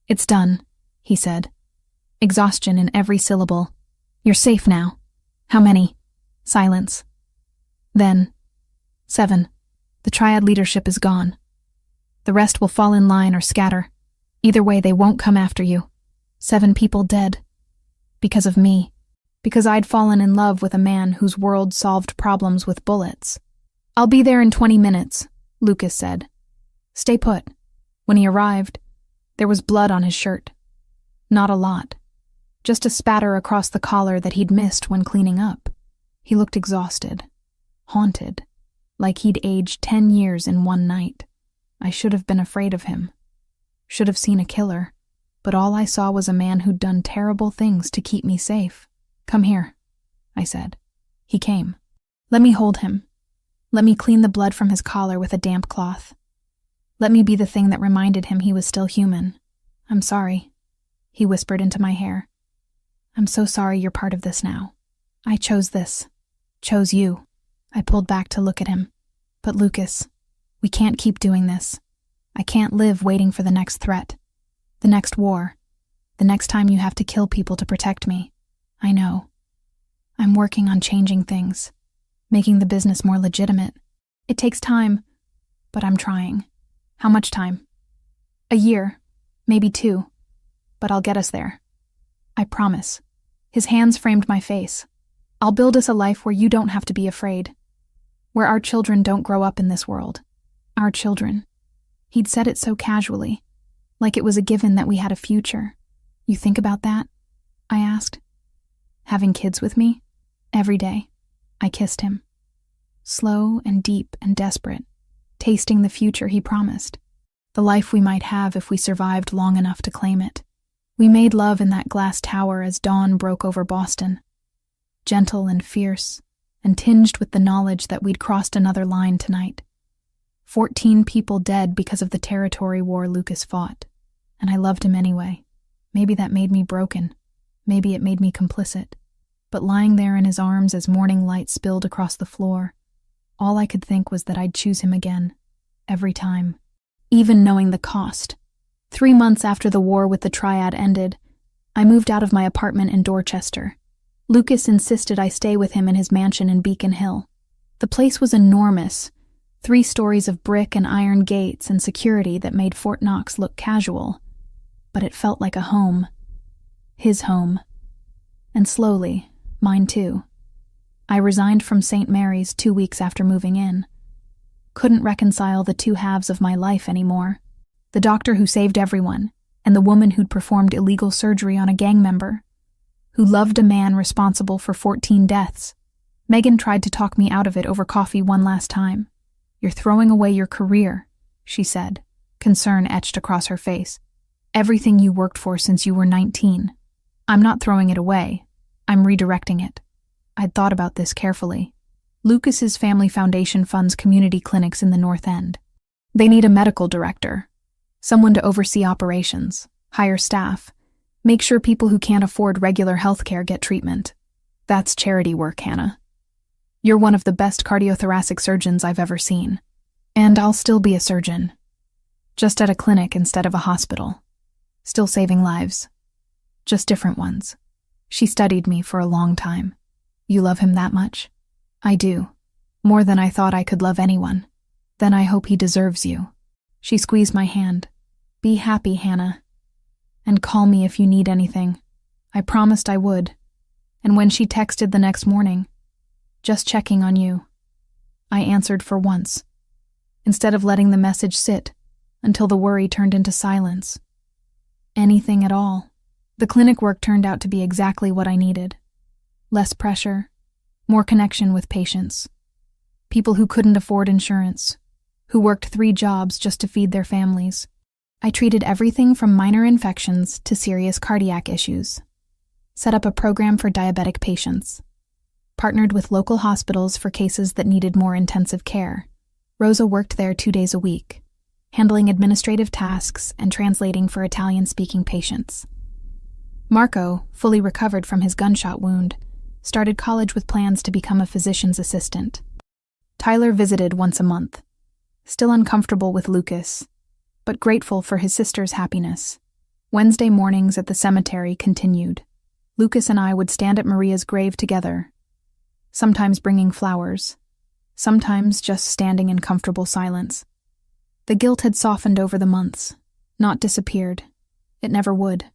It's done, he said. Exhaustion in every syllable. You're safe now. How many? Silence. Then, 7. The triad leadership is gone. The rest will fall in line or scatter. Either way, they won't come after you. 7 people dead. Because of me. Because I'd fallen in love with a man whose world solved problems with bullets. I'll be there in 20 minutes, Lucas said. Stay put. When he arrived, there was blood on his shirt. Not a lot. Just a spatter across the collar that he'd missed when cleaning up. He looked exhausted. Haunted. Like he'd aged 10 years in one night. I should have been afraid of him. Should have seen a killer. But all I saw was a man who'd done terrible things to keep me safe. Come here, I said. He came. Let me hold him. Let me clean the blood from his collar with a damp cloth. Let me be the thing that reminded him he was still human. I'm sorry, he whispered into my hair. I'm so sorry you're part of this now. I chose this. Chose you. I pulled back to look at him. But Lucas, we can't keep doing this. I can't live waiting for the next threat. The next war. The next time you have to kill people to protect me. I know. I'm working on changing things. Making the business more legitimate. It takes time, but I'm trying. How much time? A year. Maybe 2. But I'll get us there. I promise. His hands framed my face. I'll build us a life where you don't have to be afraid. Where our children don't grow up in this world. Our children. He'd said it so casually. Like it was a given that we had a future. You think about that? I asked. Having kids with me? Every day. I kissed him. Slow and deep and desperate. Tasting the future he promised. The life we might have if we survived long enough to claim it. We made love in that glass tower as dawn broke over Boston. Gentle and fierce, and tinged with the knowledge that we'd crossed another line tonight. 14 people dead because of the territory war Lucas fought. And I loved him anyway. Maybe that made me broken. Maybe it made me complicit. But lying there in his arms as morning light spilled across the floor, all I could think was that I'd choose him again. Every time. Even knowing the cost. 3 months after the war with the Triad ended, I moved out of my apartment in Dorchester. Lucas insisted I stay with him in his mansion in Beacon Hill. The place was enormous, 3 stories of brick and iron gates and security that made Fort Knox look casual, but it felt like a home. His home. And slowly, mine too. I resigned from St. Mary's 2 weeks after moving in. Couldn't reconcile the 2 halves of my life anymore. The doctor who saved everyone, and the woman who'd performed illegal surgery on a gang member, who loved a man responsible for 14 deaths. Megan tried to talk me out of it over coffee one last time. "You're throwing away your career," she said, concern etched across her face. "Everything you worked for since you were 19. I'm not throwing it away. I'm redirecting it." I'd thought about this carefully. Lucas's family foundation funds community clinics in the North End. They need a medical director, someone to oversee operations, hire staff, make sure people who can't afford regular health care get treatment. That's charity work, Hannah. You're one of the best cardiothoracic surgeons I've ever seen. And I'll still be a surgeon. Just at a clinic instead of a hospital. Still saving lives. Just different ones. She studied me for a long time. You love him that much? I do. More than I thought I could love anyone. Then I hope he deserves you. She squeezed my hand. Be happy, Hannah. And call me if you need anything. I promised I would. And when she texted the next morning, "Just checking on you," I answered for once, instead of letting the message sit until the worry turned into silence. Anything at all. The clinic work turned out to be exactly what I needed. Less pressure, more connection with patients. People who couldn't afford insurance, who worked 3 jobs just to feed their families. I treated everything from minor infections to serious cardiac issues. Set up a program for diabetic patients. Partnered with local hospitals for cases that needed more intensive care. Rosa worked there 2 days a week, handling administrative tasks and translating for Italian-speaking patients. Marco, fully recovered from his gunshot wound, started college with plans to become a physician's assistant. Tyler visited once a month, still uncomfortable with Lucas, but grateful for his sister's happiness. Wednesday mornings at the cemetery continued. Lucas and I would stand at Maria's grave together, sometimes bringing flowers, sometimes just standing in comfortable silence. The guilt had softened over the months, not disappeared. It never would,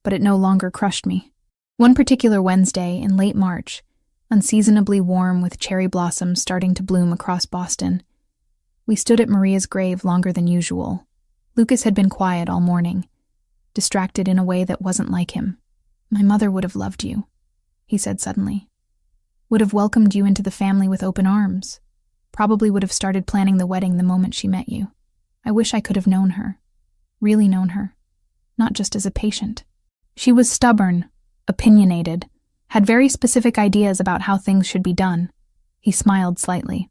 but it no longer crushed me. One particular Wednesday in late March, unseasonably warm with cherry blossoms starting to bloom across Boston, we stood at Maria's grave longer than usual. Lucas had been quiet all morning, distracted in a way that wasn't like him. "My mother would have loved you," he said suddenly. "Would have welcomed you into the family with open arms. Probably would have started planning the wedding the moment she met you. I wish I could have known her. Really known her. Not just as a patient." She was stubborn, opinionated, had very specific ideas about how things should be done. He smiled slightly.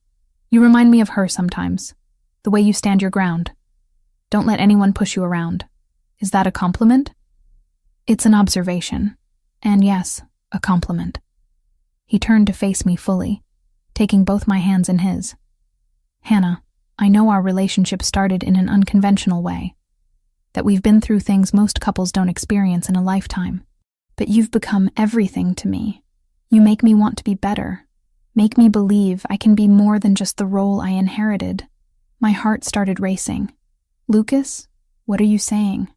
"You remind me of her sometimes. The way you stand your ground. Don't let anyone push you around." Is that a compliment? It's an observation. And yes, a compliment. He turned to face me fully, taking both my hands in his. "Hannah, I know our relationship started in an unconventional way, that we've been through things most couples don't experience in a lifetime. But you've become everything to me. You make me want to be better. Make me believe I can be more than just the role I inherited." My heart started racing. "Lucas, what are you saying?"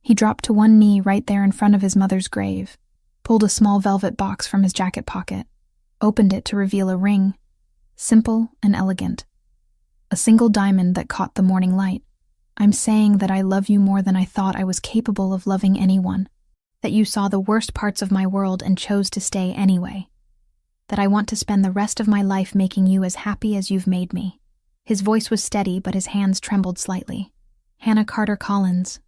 He dropped to one knee right there in front of his mother's grave, pulled a small velvet box from his jacket pocket, opened it to reveal a ring, simple and elegant. A single diamond that caught the morning light. "I'm saying that I love you more than I thought I was capable of loving anyone. That you saw the worst parts of my world and chose to stay anyway. That I want to spend the rest of my life making you as happy as you've made me." His voice was steady, but his hands trembled slightly. "Hannah Carter Collins,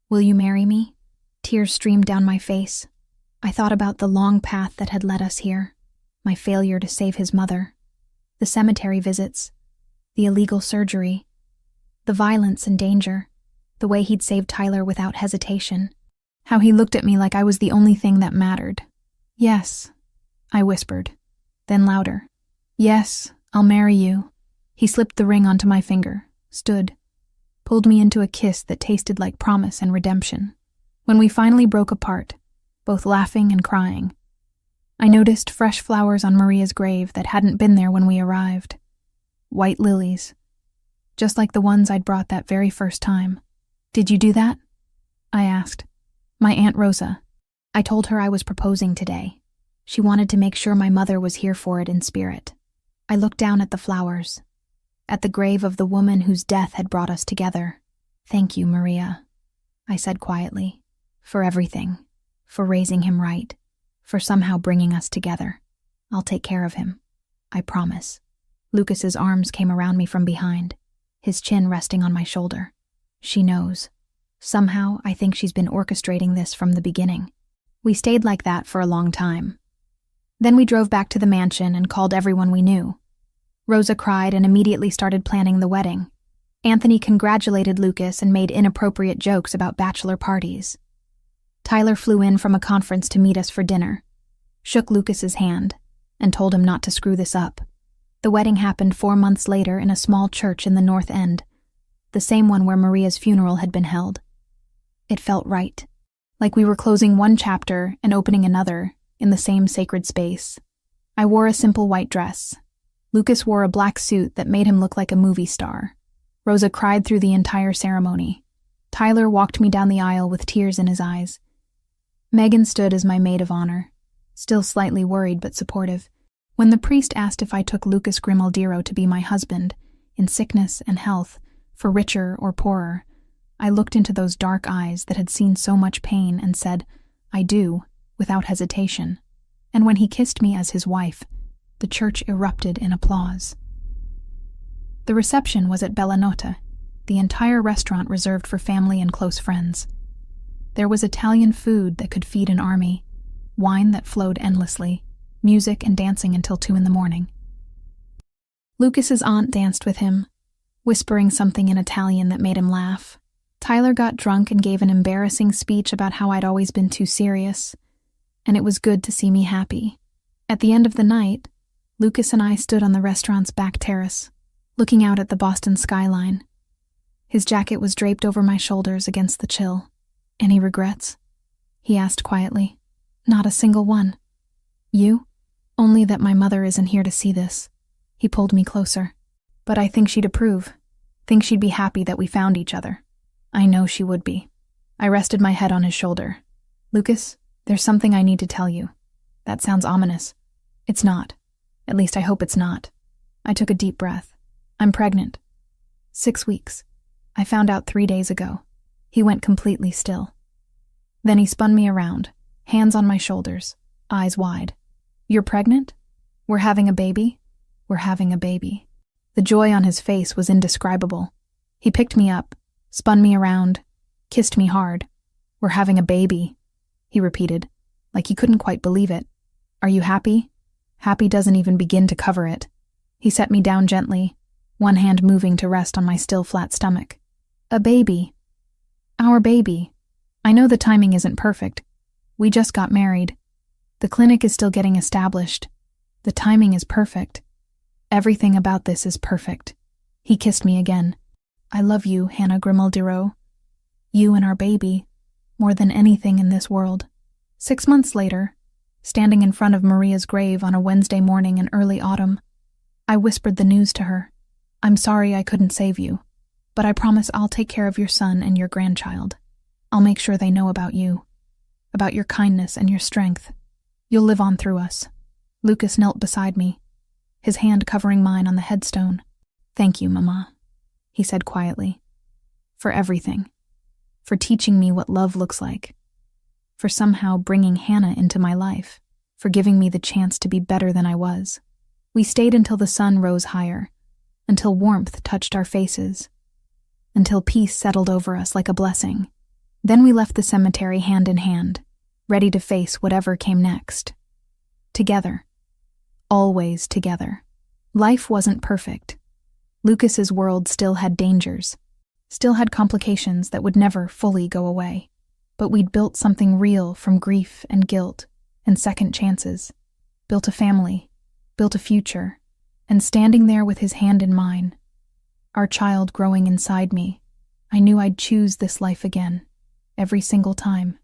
will you marry me?" Tears streamed down my face. I thought about the long path that had led us here, my failure to save his mother, the cemetery visits, the illegal surgery, the violence and danger, the way he'd saved Tyler without hesitation, how he looked at me like I was the only thing that mattered. "Yes," I whispered, then louder. "Yes, I'll marry you." He slipped the ring onto my finger, stood, pulled me into a kiss that tasted like promise and redemption. When we finally broke apart, both laughing and crying, I noticed fresh flowers on Maria's grave that hadn't been there when we arrived. White lilies, just like the ones I'd brought that very first time. "Did you do that?" I asked. "My Aunt Rosa. I told her I was proposing today. She wanted to make sure my mother was here for it in spirit." I looked down at the flowers, at the grave of the woman whose death had brought us together. "Thank you, Maria," I said quietly, "for everything, for raising him right, for somehow bringing us together. I'll take care of him. I promise." Lucas's arms came around me from behind, his chin resting on my shoulder. "She knows. Somehow, I think she's been orchestrating this from the beginning." We stayed like that for a long time. Then we drove back to the mansion and called everyone we knew. Rosa cried and immediately started planning the wedding. Anthony congratulated Lucas and made inappropriate jokes about bachelor parties. Tyler flew in from a conference to meet us for dinner, shook Lucas's hand, and told him not to screw this up. The wedding happened 4 months later in a small church in the North End, the same one where Maria's funeral had been held. It felt right, like we were closing one chapter and opening another in the same sacred space. I wore a simple white dress. Lucas wore a black suit that made him look like a movie star. Rosa cried through the entire ceremony. Tyler walked me down the aisle with tears in his eyes. Megan stood as my maid of honor, still slightly worried but supportive. When the priest asked if I took Lucas Grimaldiro to be my husband, in sickness and health, for richer or poorer, I looked into those dark eyes that had seen so much pain and said, "I do," without hesitation. And when he kissed me as his wife, the church erupted in applause. The reception was at Bella Nota, the entire restaurant reserved for family and close friends. There was Italian food that could feed an army, wine that flowed endlessly, music and dancing until 2 a.m. Lucas's aunt danced with him, whispering something in Italian that made him laugh. Tyler got drunk and gave an embarrassing speech about how I'd always been too serious, and it was good to see me happy. At the end of the night, Lucas and I stood on the restaurant's back terrace, looking out at the Boston skyline. His jacket was draped over my shoulders against the chill. "Any regrets?" he asked quietly. "Not a single one." "You?" "Only that my mother isn't here to see this." He pulled me closer. "But I think she'd approve. Think she'd be happy that we found each other." "I know she would be." I rested my head on his shoulder. "Lucas, there's something I need to tell you." "That sounds ominous." "It's not. At least I hope it's not." I took a deep breath. "I'm pregnant. 6 weeks. I found out 3 days ago." He went completely still. Then he spun me around, hands on my shoulders, eyes wide. "You're pregnant? We're having a baby?" "We're having a baby." The joy on his face was indescribable. He picked me up, spun me around, kissed me hard. "We're having a baby," he repeated, like he couldn't quite believe it. "Are you happy?" "Happy doesn't even begin to cover it." He set me down gently, one hand moving to rest on my still flat stomach. "A baby. Our baby. I know the timing isn't perfect. We just got married. The clinic is still getting established. The timing is perfect. Everything about this is perfect." He kissed me again. "I love you, Hannah Grimaldiro. You and our baby, more than anything in this world." 6 months later, standing in front of Maria's grave on a Wednesday morning in early autumn, I whispered the news to her. "I'm sorry I couldn't save you, but I promise I'll take care of your son and your grandchild. I'll make sure they know about you, about your kindness and your strength. You'll live on through us." Lucas knelt beside me, his hand covering mine on the headstone. "Thank you, Mama," he said quietly, "for everything, for teaching me what love looks like, for somehow bringing Hannah into my life, for giving me the chance to be better than I was." We stayed until the sun rose higher, until warmth touched our faces, until peace settled over us like a blessing. Then we left the cemetery hand in hand, ready to face whatever came next. Together. Always together. Life wasn't perfect. Lucas's world still had dangers, still had complications that would never fully go away. But we'd built something real from grief and guilt and second chances. Built a family, built a future, and standing there with his hand in mine, our child growing inside me, I knew I'd choose this life again, every single time.